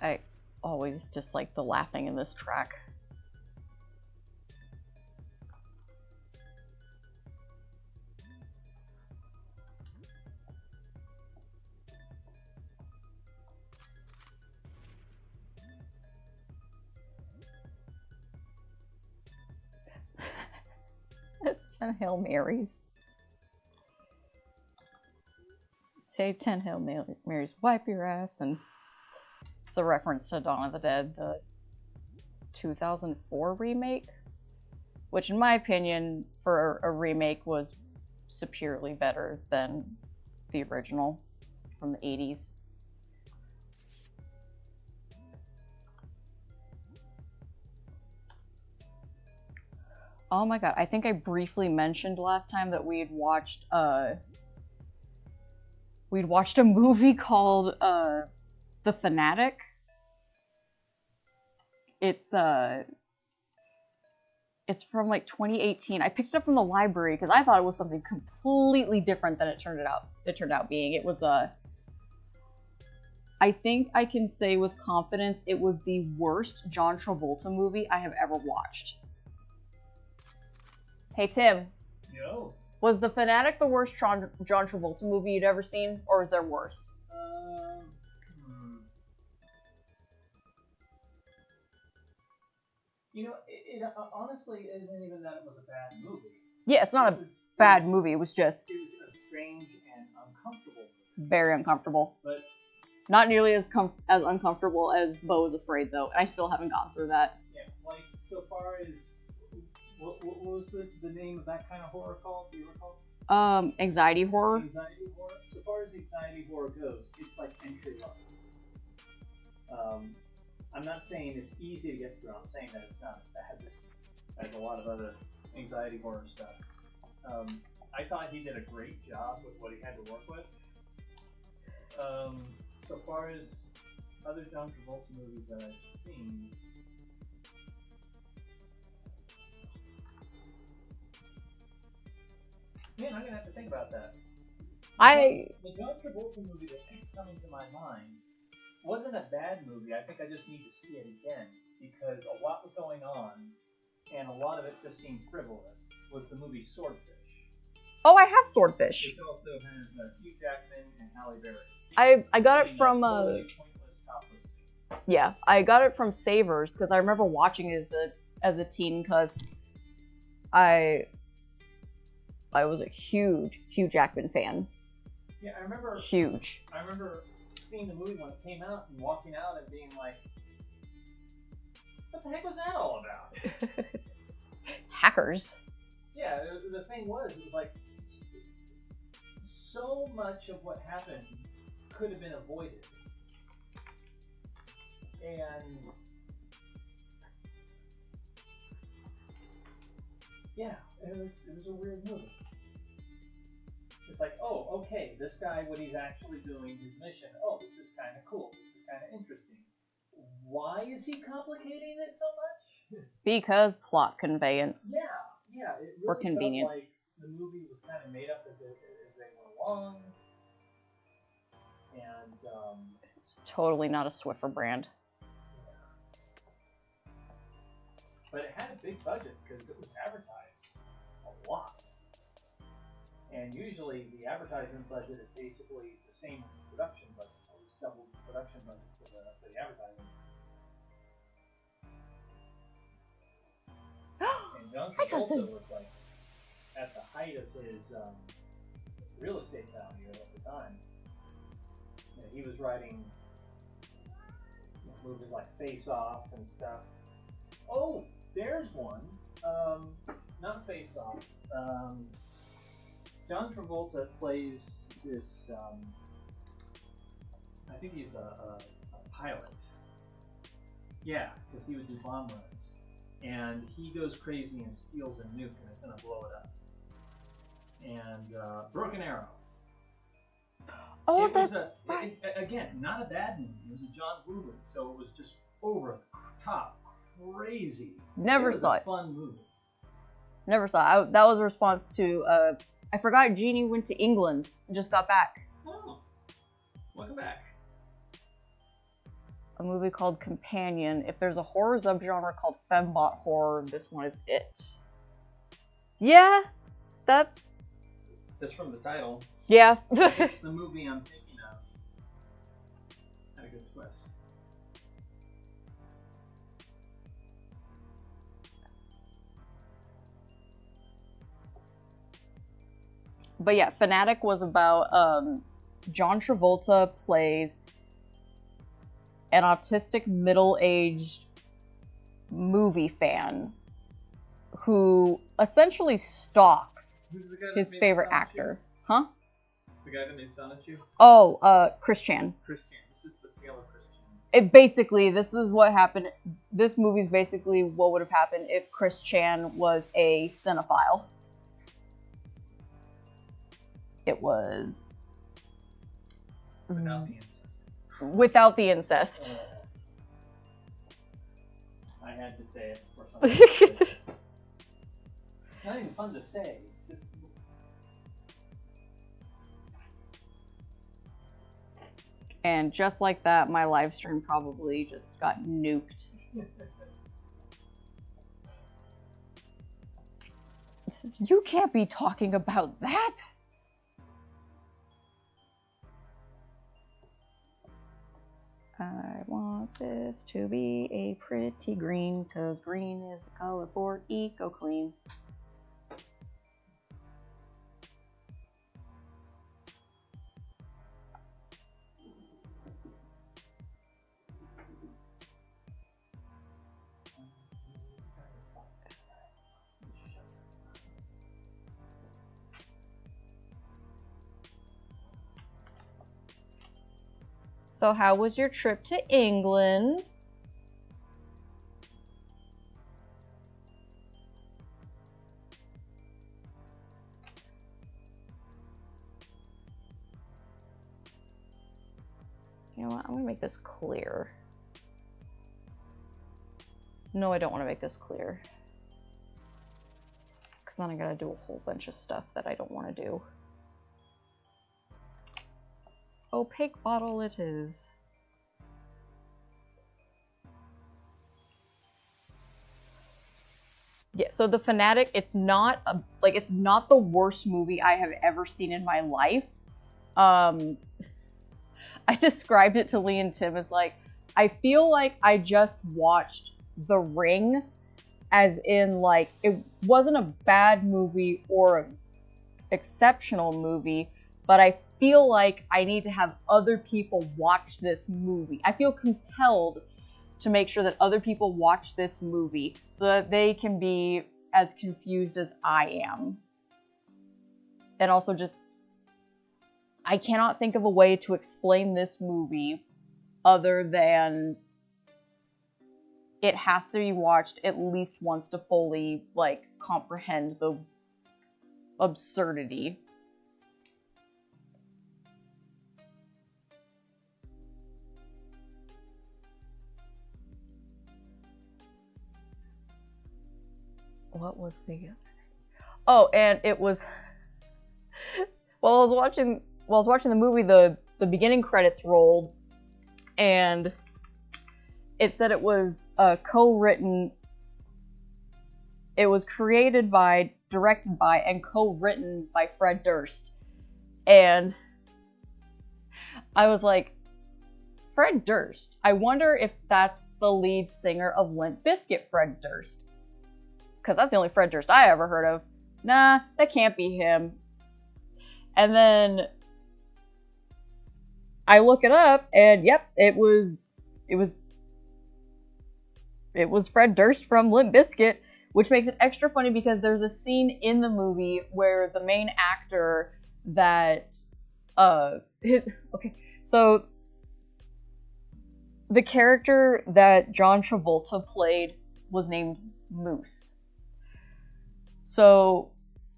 I always dislike the laughing in this track. That's 10 Hail Marys. Say 10 Hail Marys, wipe your ass, and it's a reference to Dawn of the Dead, the 2004 remake, which in my opinion, for a remake, was superiorly better than the original from the 80s. Oh my god, I think I briefly mentioned last time that we'd watched a movie called The Fanatic. It's from like 2018. I picked it up from the library because I thought it was something completely different than it turned out being. It was I think I can say with confidence it was the worst John Travolta movie I have ever watched. Hey Tim. Yo. Was The Fanatic the worst John Travolta movie you'd ever seen, or is there worse? You know, it honestly isn't even that it was a bad movie. Yeah, it's not a bad movie. It was just... It was a strange and uncomfortable movie. Very uncomfortable. But... Not nearly as uncomfortable as Beau is Afraid, though. And I still haven't gone through that. Yeah, like, so far as... What was the name of that kind of horror called? Do you recall? Anxiety horror. Anxiety horror. So far as anxiety horror goes, it's like entry level. I'm not saying it's easy to get through. I'm saying that it's not as bad as a lot of other anxiety horror stuff. I thought he did a great job with what he had to work with. So far as other John Travolta movies that I've seen. Man, I'm gonna have to think about that. The John Travolta movie that keeps coming to my mind wasn't a bad movie. I think I just need to see it again because a lot was going on, and a lot of it just seemed frivolous. Was the movie Swordfish? Oh, I have Swordfish. Which also has Hugh Jackman and Halle Berry. I got it from totally pointless topless scene. Yeah, I got it from Savers because I remember watching it as a teen because I was a huge Hugh Jackman fan. Yeah, I remember. Huge. I remember seeing the movie when it came out and walking out and being like, "What the heck was that all about?" Hackers. Yeah, the thing was, it was like so much of what happened could have been avoided, and yeah, it was a weird movie. It's like, oh, okay, this guy, what he's actually doing, his mission, oh, this is kind of cool, this is kind of interesting. Why is he complicating it so much? Because plot conveyance. Yeah, it really or convenience. felt like the movie was kind of made up as they went along, and it's totally not a Swiffer brand. yeah. But it had a big budget because it was advertised a lot. And usually the advertisement budget is basically the same as the production budget, or it's double the production budget for the advertising. And John Travolta was like at the height of his real estate value at the time. You know, he was writing movies like Face Off and stuff. Oh, there's one. Not Face Off. John Travolta plays this, I think he's a pilot. Yeah, because he would do bomb runs. And he goes crazy and steals a nuke and is going to blow it up. And Broken Arrow. Oh, that's right. Again, not a bad movie. It was a John Woo movie, so it was just over the top, crazy. Never saw it. It was a fun movie. Never saw it. That was a response to, I forgot Jeannie went to England and just got back. Oh, welcome back. a movie called Companion. If there's a horror subgenre called fembot horror, this one is it. Yeah, that's... Just from the title. Yeah. It's the movie I'm thinking of. Had a good twist. But yeah, Fanatic was about John Travolta plays an autistic middle-aged movie fan who essentially stalks Who's the guy that his made favorite Sonic actor. You? Huh? The guy that made Sonic You? Oh, Chris Chan. Chris Chan. This is the tale of Chris Chan. It basically, this is what happened. This movie's basically what would have happened if Chris Chan was a cinephile. It was... Without the incest. Without the incest. I had to say it for something. It's not even fun to say. It's just... And just like that, my live stream probably just got nuked. You can't be talking about that! I want this to be a pretty green, cause green is the color for eco-clean. So how was your trip to England? You know what? I'm gonna make this clear. No, I don't want to make this clear. Because then I gotta do a whole bunch of stuff that I don't want to do. Opaque bottle it is. Yeah, so The Fanatic, it's not it's not the worst movie I have ever seen in my life. I described it to Lee and Tim as like, I feel like I just watched The Ring, as in like, it wasn't a bad movie or an exceptional movie, but I feel like I need to have other people watch this movie. I feel compelled to make sure that other people watch this movie so that they can be as confused as I am. And also just, I cannot think of a way to explain this movie other than it has to be watched at least once to fully, like, comprehend the absurdity. What was the other thing? Oh, and it was while I was watching the movie, the beginning credits rolled, and it said it was co-written. It was created by, directed by, and co-written by Fred Durst. And I was like, Fred Durst? I wonder if that's the lead singer of Limp Bizkit, Fred Durst. Because that's the only Fred Durst I ever heard of. Nah, that can't be him. And then I look it up, and yep, it was Fred Durst from Limp Bizkit, which makes it extra funny because there's a scene in the movie where the main actor that so the character that John Travolta played was named Moose. So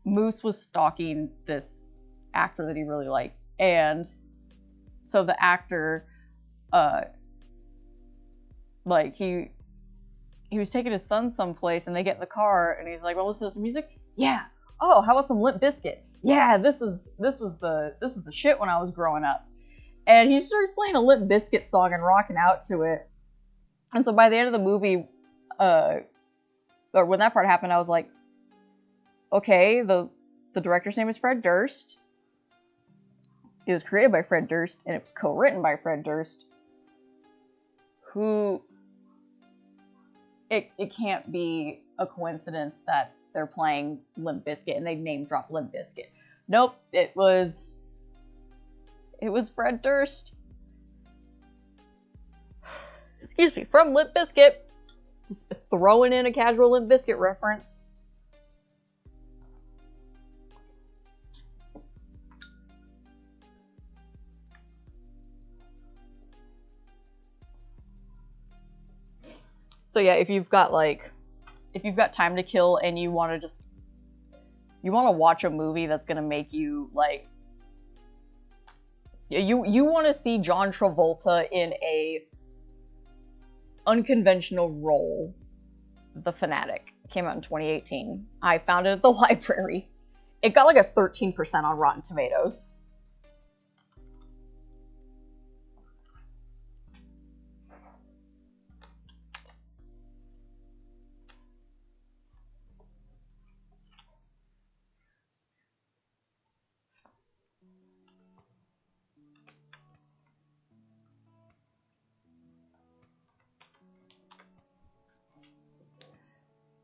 Moose was stalking this actor that he really liked, and so the actor he was taking his son someplace, and they get in the car, and he's like, well, listen to some music? Yeah. Oh, how about some Limp Bizkit? Yeah, this was the shit when I was growing up. And he starts playing a Limp Bizkit song and rocking out to it. And so by the end of the movie, or when that part happened, I was like, okay, the director's name is Fred Durst. It was created by Fred Durst, and it was co-written by Fred Durst, who... It can't be a coincidence that they're playing Limp Bizkit and they name drop Limp Bizkit. Nope, it was Fred Durst. Excuse me, from Limp Bizkit. Just throwing in a casual Limp Bizkit reference. So yeah, if you've got time to kill and you want to watch a movie that's gonna make you like, you want to see John Travolta in a unconventional role, The Fanatic came out in 2018. I found it at the library. It got like a 13% on Rotten Tomatoes.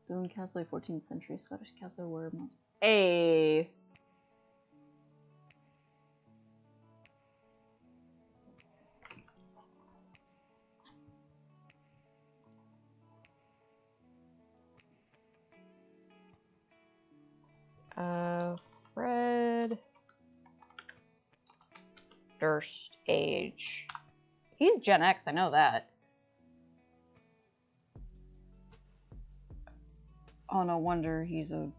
Stone Castle, a 14th century Scottish castle where... Hey! Fred Durst age. He's Gen X, I know that. Oh, no wonder he's a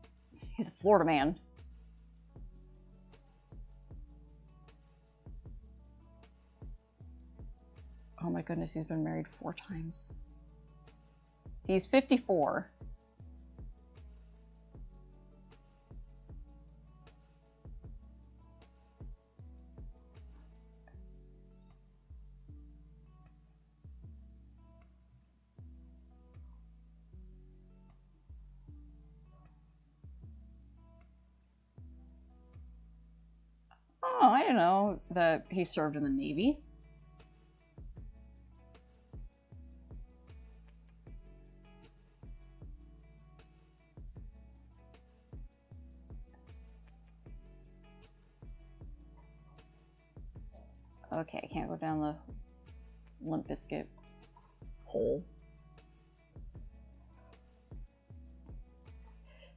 Florida man. Oh my goodness, he's been married 4 times. He's 54. Oh, I didn't know that he served in the Navy. Okay, I can't go down the Limp Bizkit hole.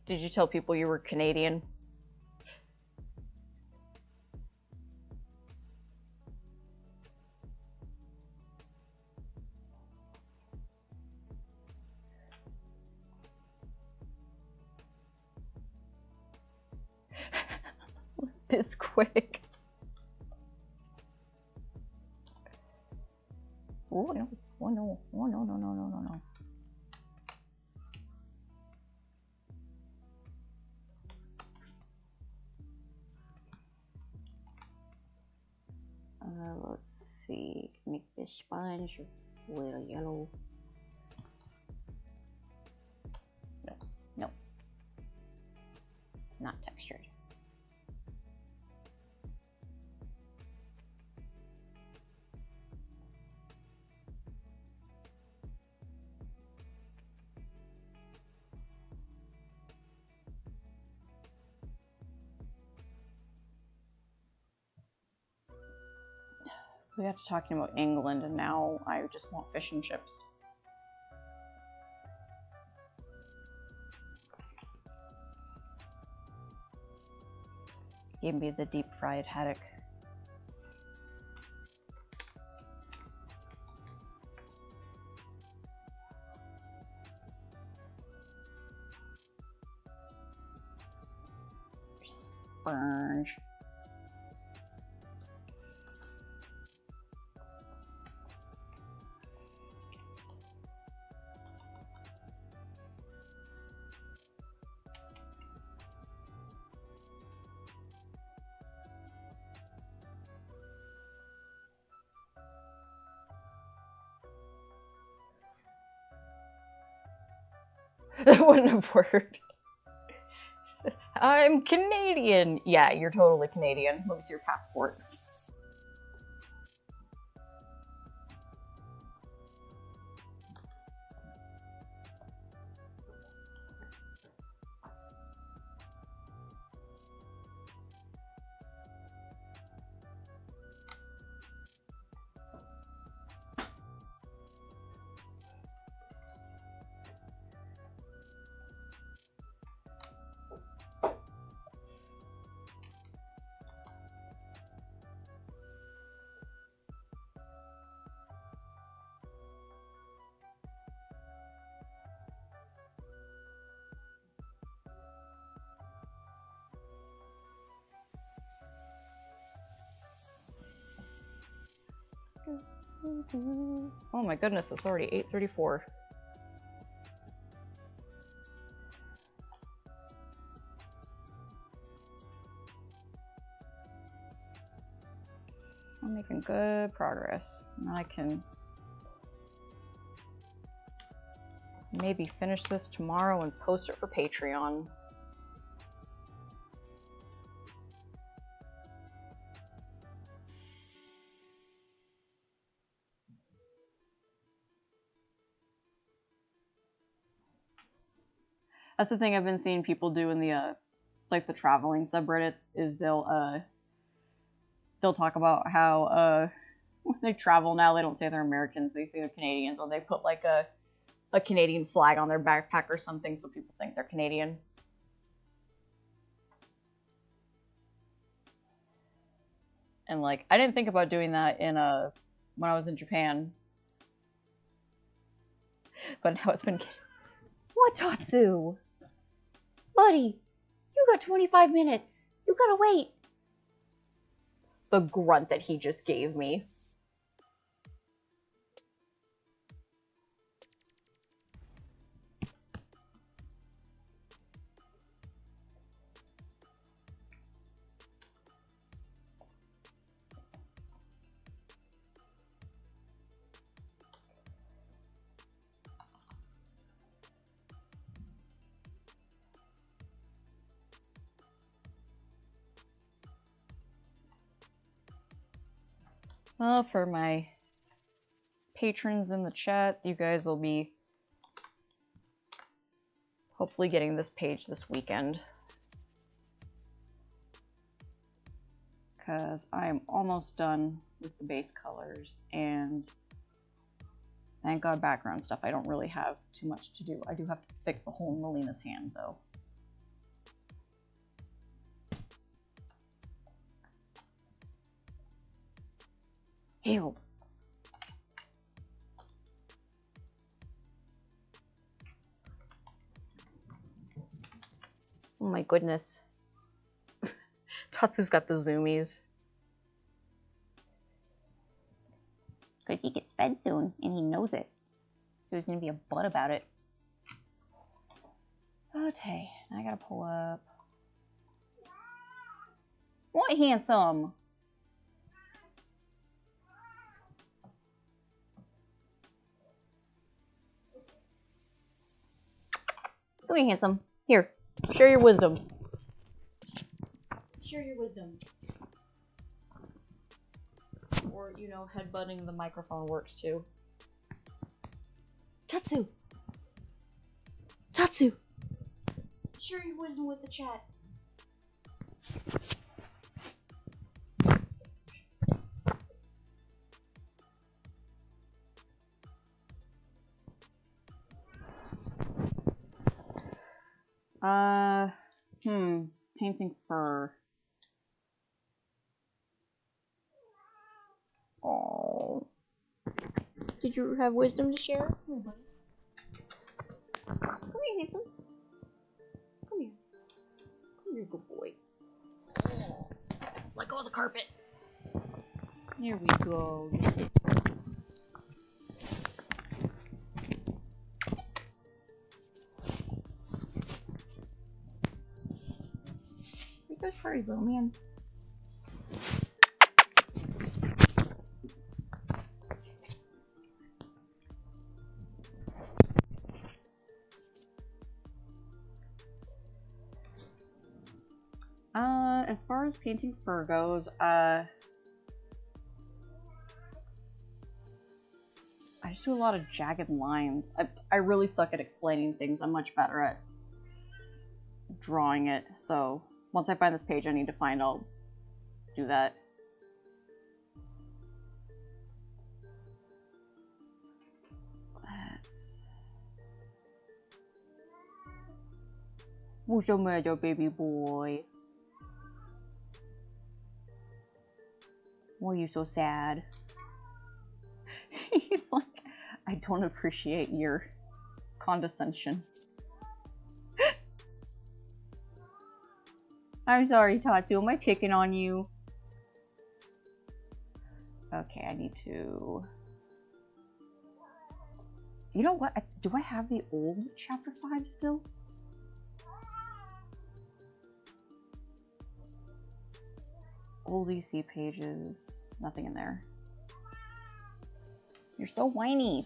Did you tell people you were Canadian? Bisquick. Oh no! Oh no! Oh no! No! No! No! No! No! Let's see. Make this sponge a little yellow. No, no, not textured. We got to talking about England, and now I just want fish and chips. Give me the deep fried haddock. Sponge. That wouldn't have worked. I'm Canadian. Yeah, you're totally Canadian. Let me see your passport. Oh my goodness, it's already 8:34. I'm making good progress. Now I can maybe finish this tomorrow and post it for Patreon. That's the thing I've been seeing people do in the like the traveling subreddits is they'll talk about how when they travel now they don't say they're Americans, they say they're Canadians, or they put like a Canadian flag on their backpack or something so people think they're Canadian. And like I didn't think about doing that in when I was in Japan. But now it's been What, Tatsu? Buddy, you got 25 minutes. You gotta wait. The grunt that he just gave me. Well, for my patrons in the chat, you guys will be hopefully getting this page this weekend. Because I am almost done with the base colors, and thank God background stuff. I don't really have too much to do. I do have to fix the hole in Melina's hand, though. Ew. Oh my goodness. Tatsu's got the zoomies. Because he gets fed soon, and he knows it. So he's gonna be a butt about it. Okay, I gotta pull up. What, handsome? Come here, handsome. Here, share your wisdom. Share your wisdom. Or, you know, headbutting the microphone works too. Tatsu! Tatsu! Share your wisdom with the chat. Painting fur. Oh. Did you have wisdom to share? Come here, buddy. Come here, handsome. Come here. Come here, good boy. Oh. Let go of the carpet. There we go. You sit. Those furries, little man. as far as painting fur goes, I just do a lot of jagged lines. I really suck at explaining things. I'm much better at drawing it. So once I find this page I need to find, I'll do that. Mucho medio, baby boy. Why are you so sad? He's like, I don't appreciate your condescension. I'm sorry, Tatsu. Am I picking on you? Okay, I need to... You know what? Do I have the old chapter 5 still? Old EC pages. Nothing in there. You're so whiny.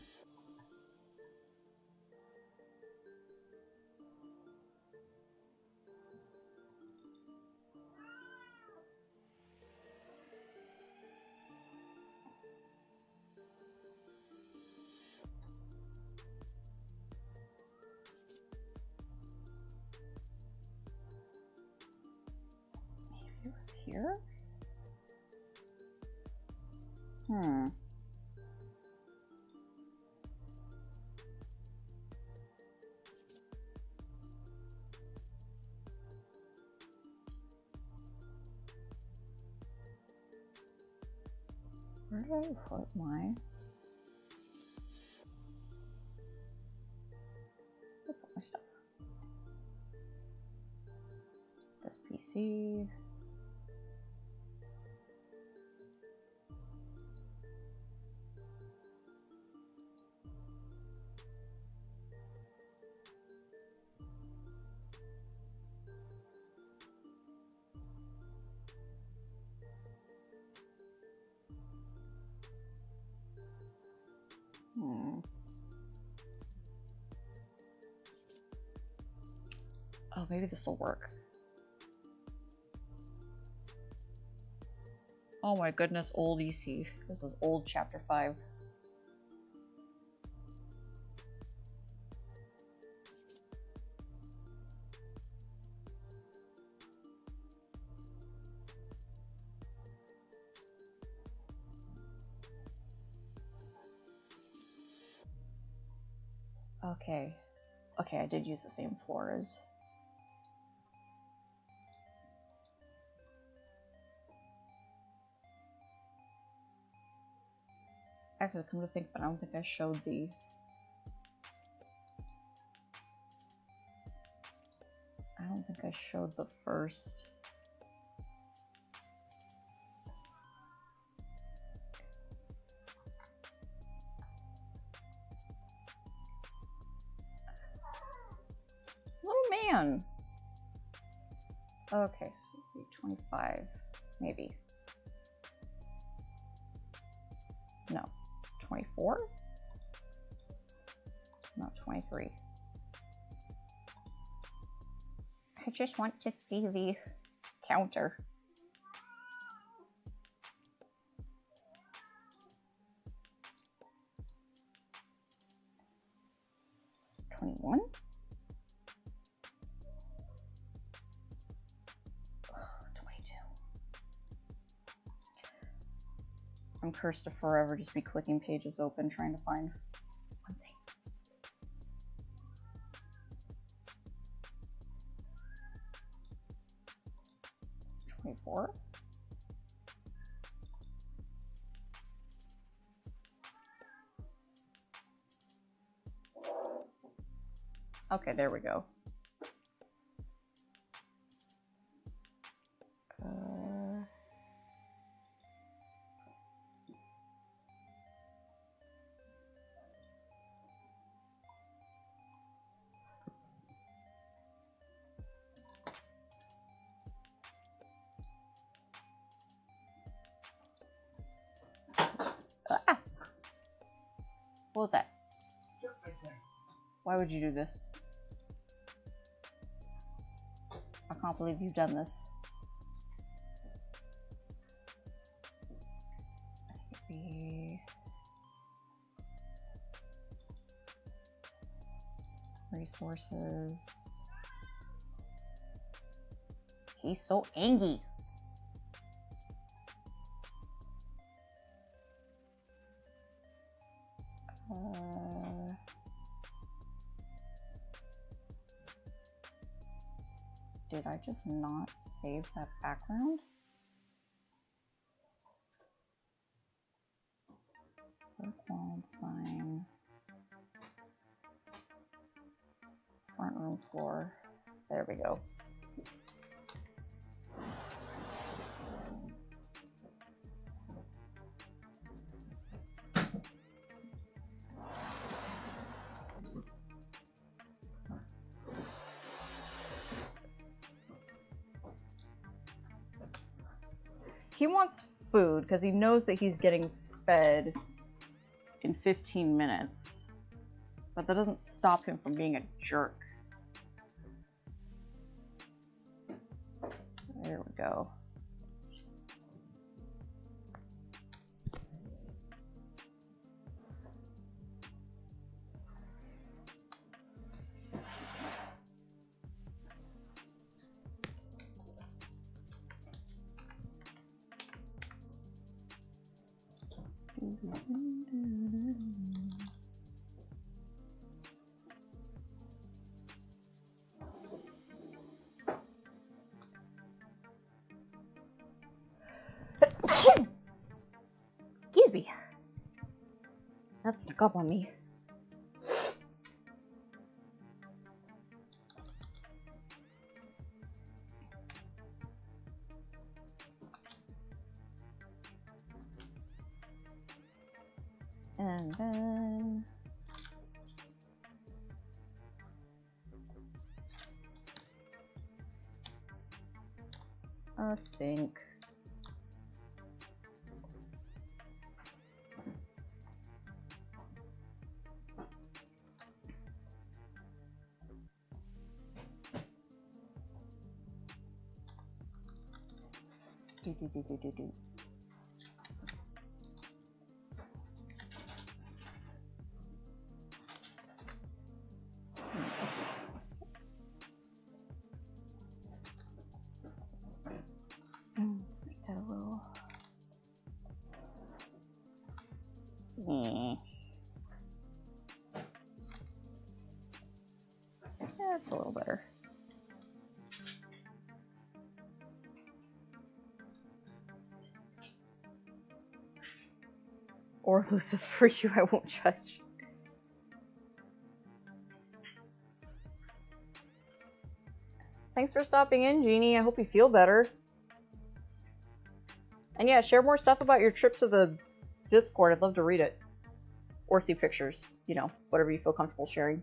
Maybe it was here? Where did I put my... I put my stuff. This PC. Oh, maybe this will work. Oh my goodness, old EC. This is old chapter 5. Okay. Okay, I did use the same floor as... Actually, come to think, but I don't think I showed the... I don't think I showed the first... Little man! Okay, so it'd be 25, maybe. No. 24? Not 23. I just want to see the counter. $21? I'm cursed to forever just be clicking pages open trying to find one thing. $24? Okay, there we go. What was that? Why would you do this? I can't believe you've done this. Resources. He's so angry. Did I just not save that background? Work wall design. Front room floor. There we go. He wants food because he knows that he's getting fed in 15 minutes, but that doesn't stop him from being a jerk. There we go. Excuse me. That snuck up on me. And then a sink. Do. Let's make that a little. That's a little better. Or Lucifer, for you, I won't judge. Thanks for stopping in, Jeannie. I hope you feel better. And yeah, share more stuff about your trip to the Discord. I'd love to read it. Or see pictures. You know, whatever you feel comfortable sharing.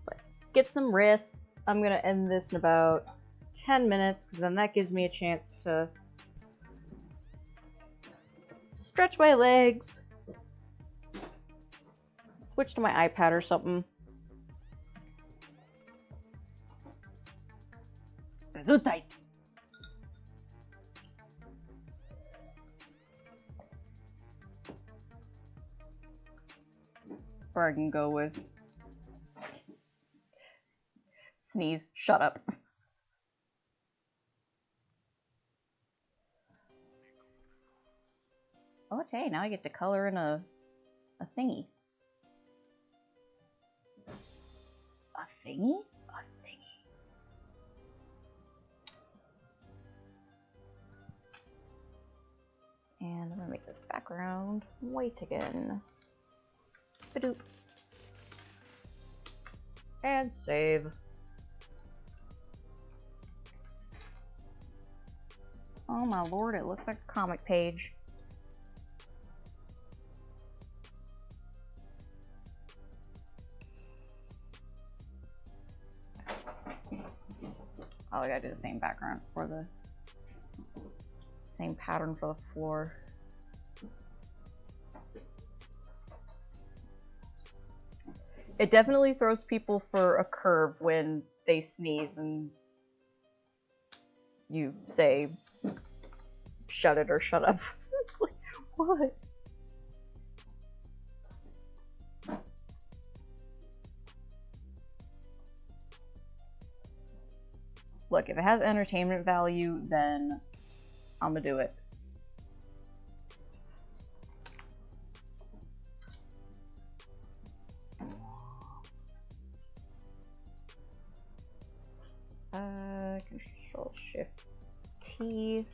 But get some rest. I'm going to end this in about 10 minutes, because then that gives me a chance to stretch my legs. Switch to my iPad or something. So tight. Or I can go with sneeze. Shut up. Oh, hey, now I get to color in a thingy. A thingy? A thingy. And I'm gonna make this background white again. Ba-doop. And save. Oh my lord, it looks like a comic page. Oh, I gotta do the same background for the same pattern for the floor. It definitely throws people for a curve when they sneeze and you say, shut it or shut up. Like, what? Look, if it has entertainment value, then I'm gonna do it. Control Shift T.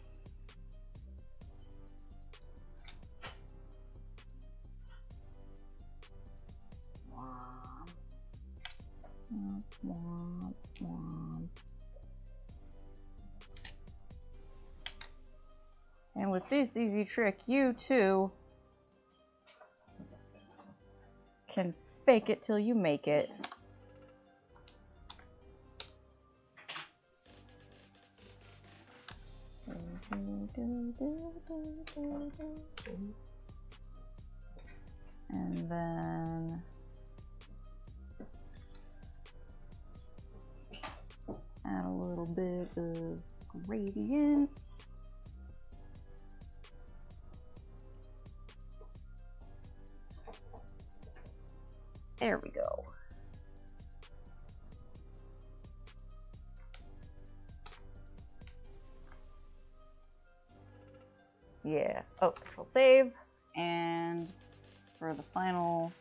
And with this easy trick, you too can fake it till you make it. And then add a little bit of gradient. There we go. Yeah. Oh, Control Save. And for the final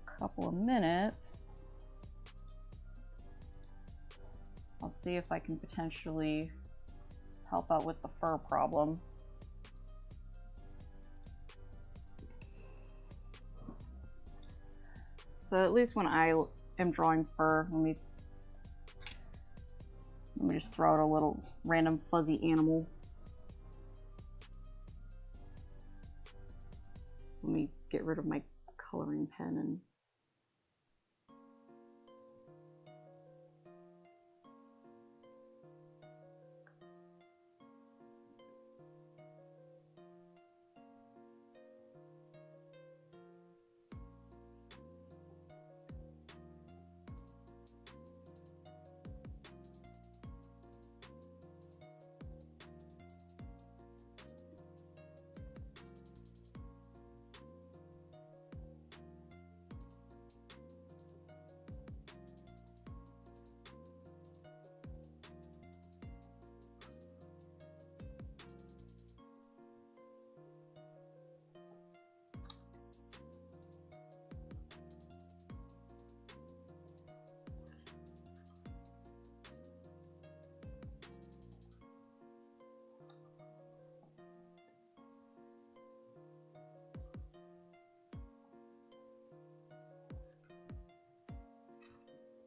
couple of minutes, I'll see if I can potentially help out with the fur problem. So at least when I am drawing fur, let me just throw out a little random fuzzy animal. Let me get rid of my coloring pen and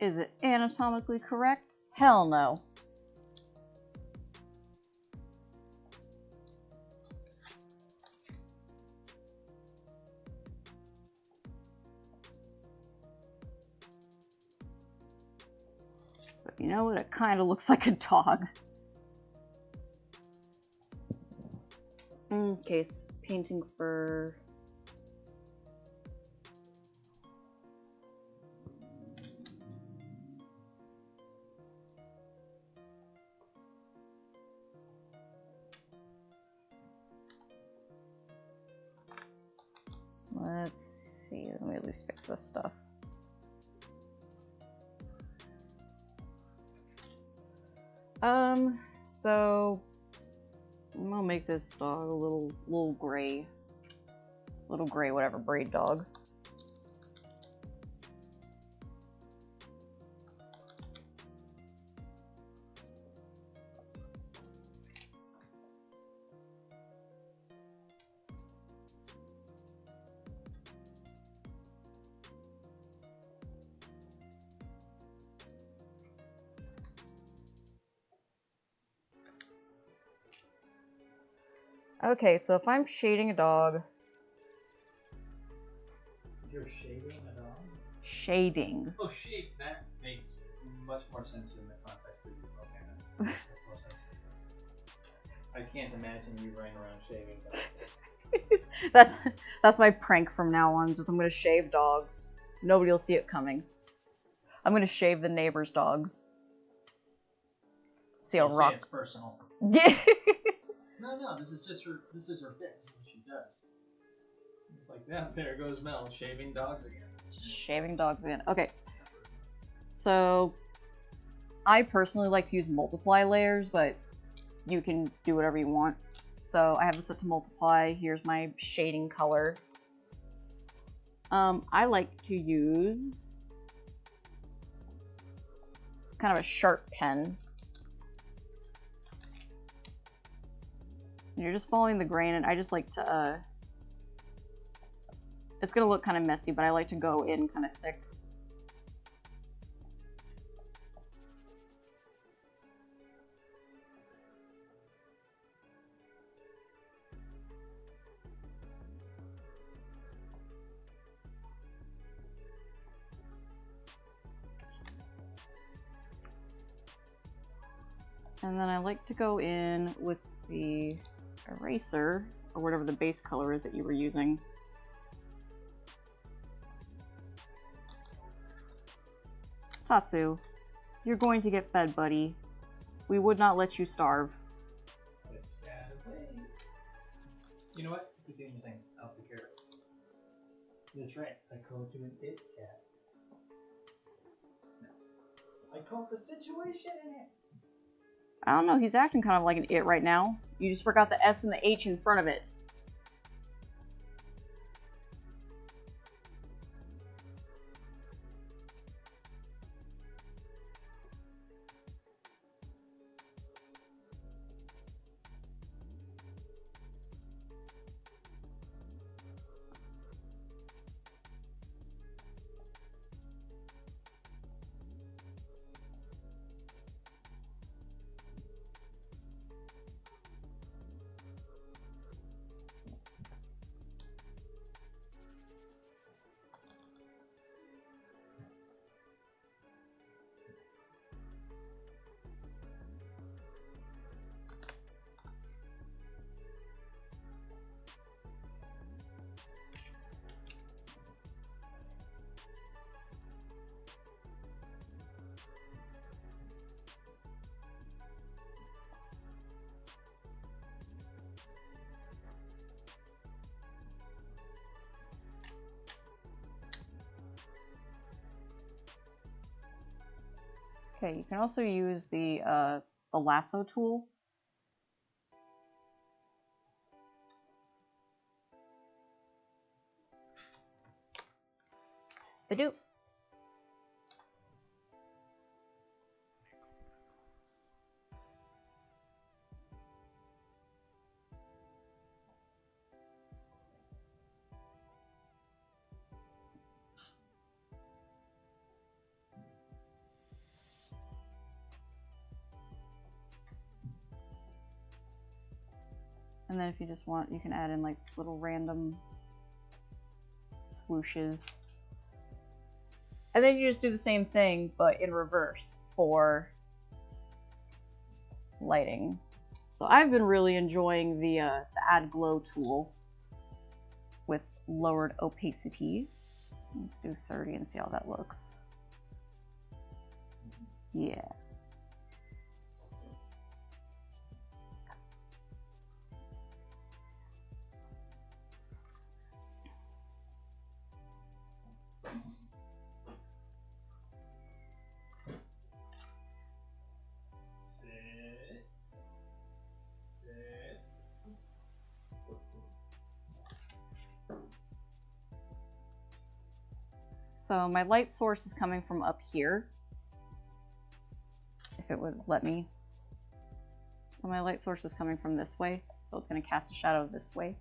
is it anatomically correct? Hell no. But you know what? It kind of looks like a dog. Okay, painting fur. Let's see, let me at least fix this stuff. So I'm gonna make this dog a little gray, whatever, braid dog. Okay, so if I'm shading a dog... You're shading a dog? Shading. Oh, shade. That makes much more sense in the context of you. Okay, that makes more sense. I can't imagine you running around shaving dogs. That's my prank from now on. Just I'm gonna shave dogs. Nobody will see it coming. I'm gonna shave the neighbor's dogs. See how rock. It's personal. Yeah. No, this is just her. This is her bit. This is what she does. It's like, yeah, there goes Mel shaving dogs again. Shaving dogs again. Okay. So I personally like to use multiply layers, but you can do whatever you want. So I have this set to multiply. Here's my shading color. I like to use kind of a sharp pen. You're just following the grain, and I just like to, it's gonna look kind of messy, but I like to go in kind of thick. And then I like to go in with the eraser, or whatever the base color is that you were using. Tatsu, you're going to get fed, buddy. We would not let you starve. You know what? Keep doing the thing. I'll take care of it. That's right. I called you an it cat. No. I called the situation in it. I don't know, he's acting kind of like an it right now. You just forgot the S and the H in front of it. Okay, you can also use the lasso tool. Badoo. And then if you just want, you can add in like little random swooshes. And then you just do the same thing, but in reverse for lighting. So I've been really enjoying the Add Glow tool with lowered opacity. Let's do 30 and see how that looks. Yeah. So my light source is coming from up here, if it would let me. So my light source is coming from this way, so it's going to cast a shadow this way.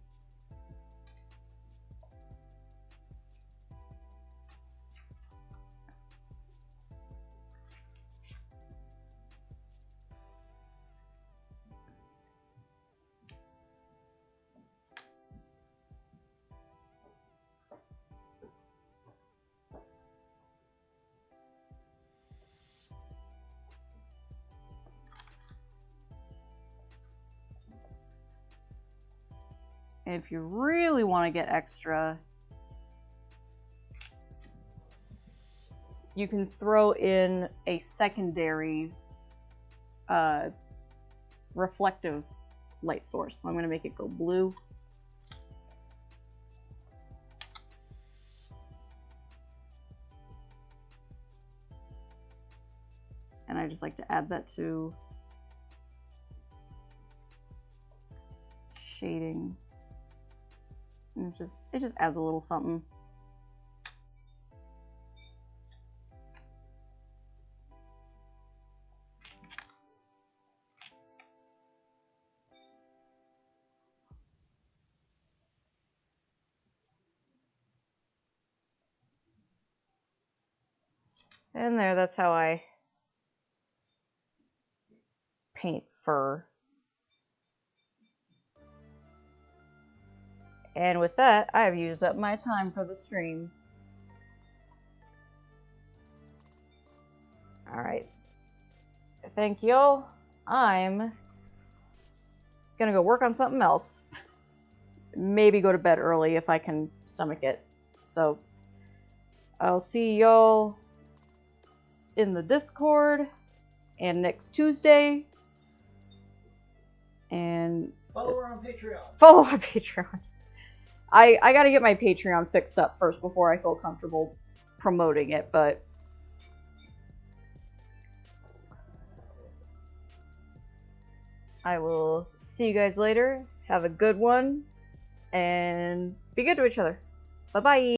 If you really want to get extra, you can throw in a secondary reflective light source. So I'm going to make it go blue. And I just like to add that to shading. And it just adds a little something. And there, that's how I paint fur. And with that, I have used up my time for the stream. Alright. Thank y'all. I'm gonna go work on something else. Maybe go to bed early if I can stomach it. So, I'll see y'all in the Discord and next Tuesday. And follow her on Patreon. Follow our Patreon. I gotta get my Patreon fixed up first before I feel comfortable promoting it, but I will see you guys later. Have a good one and be good to each other. Bye bye.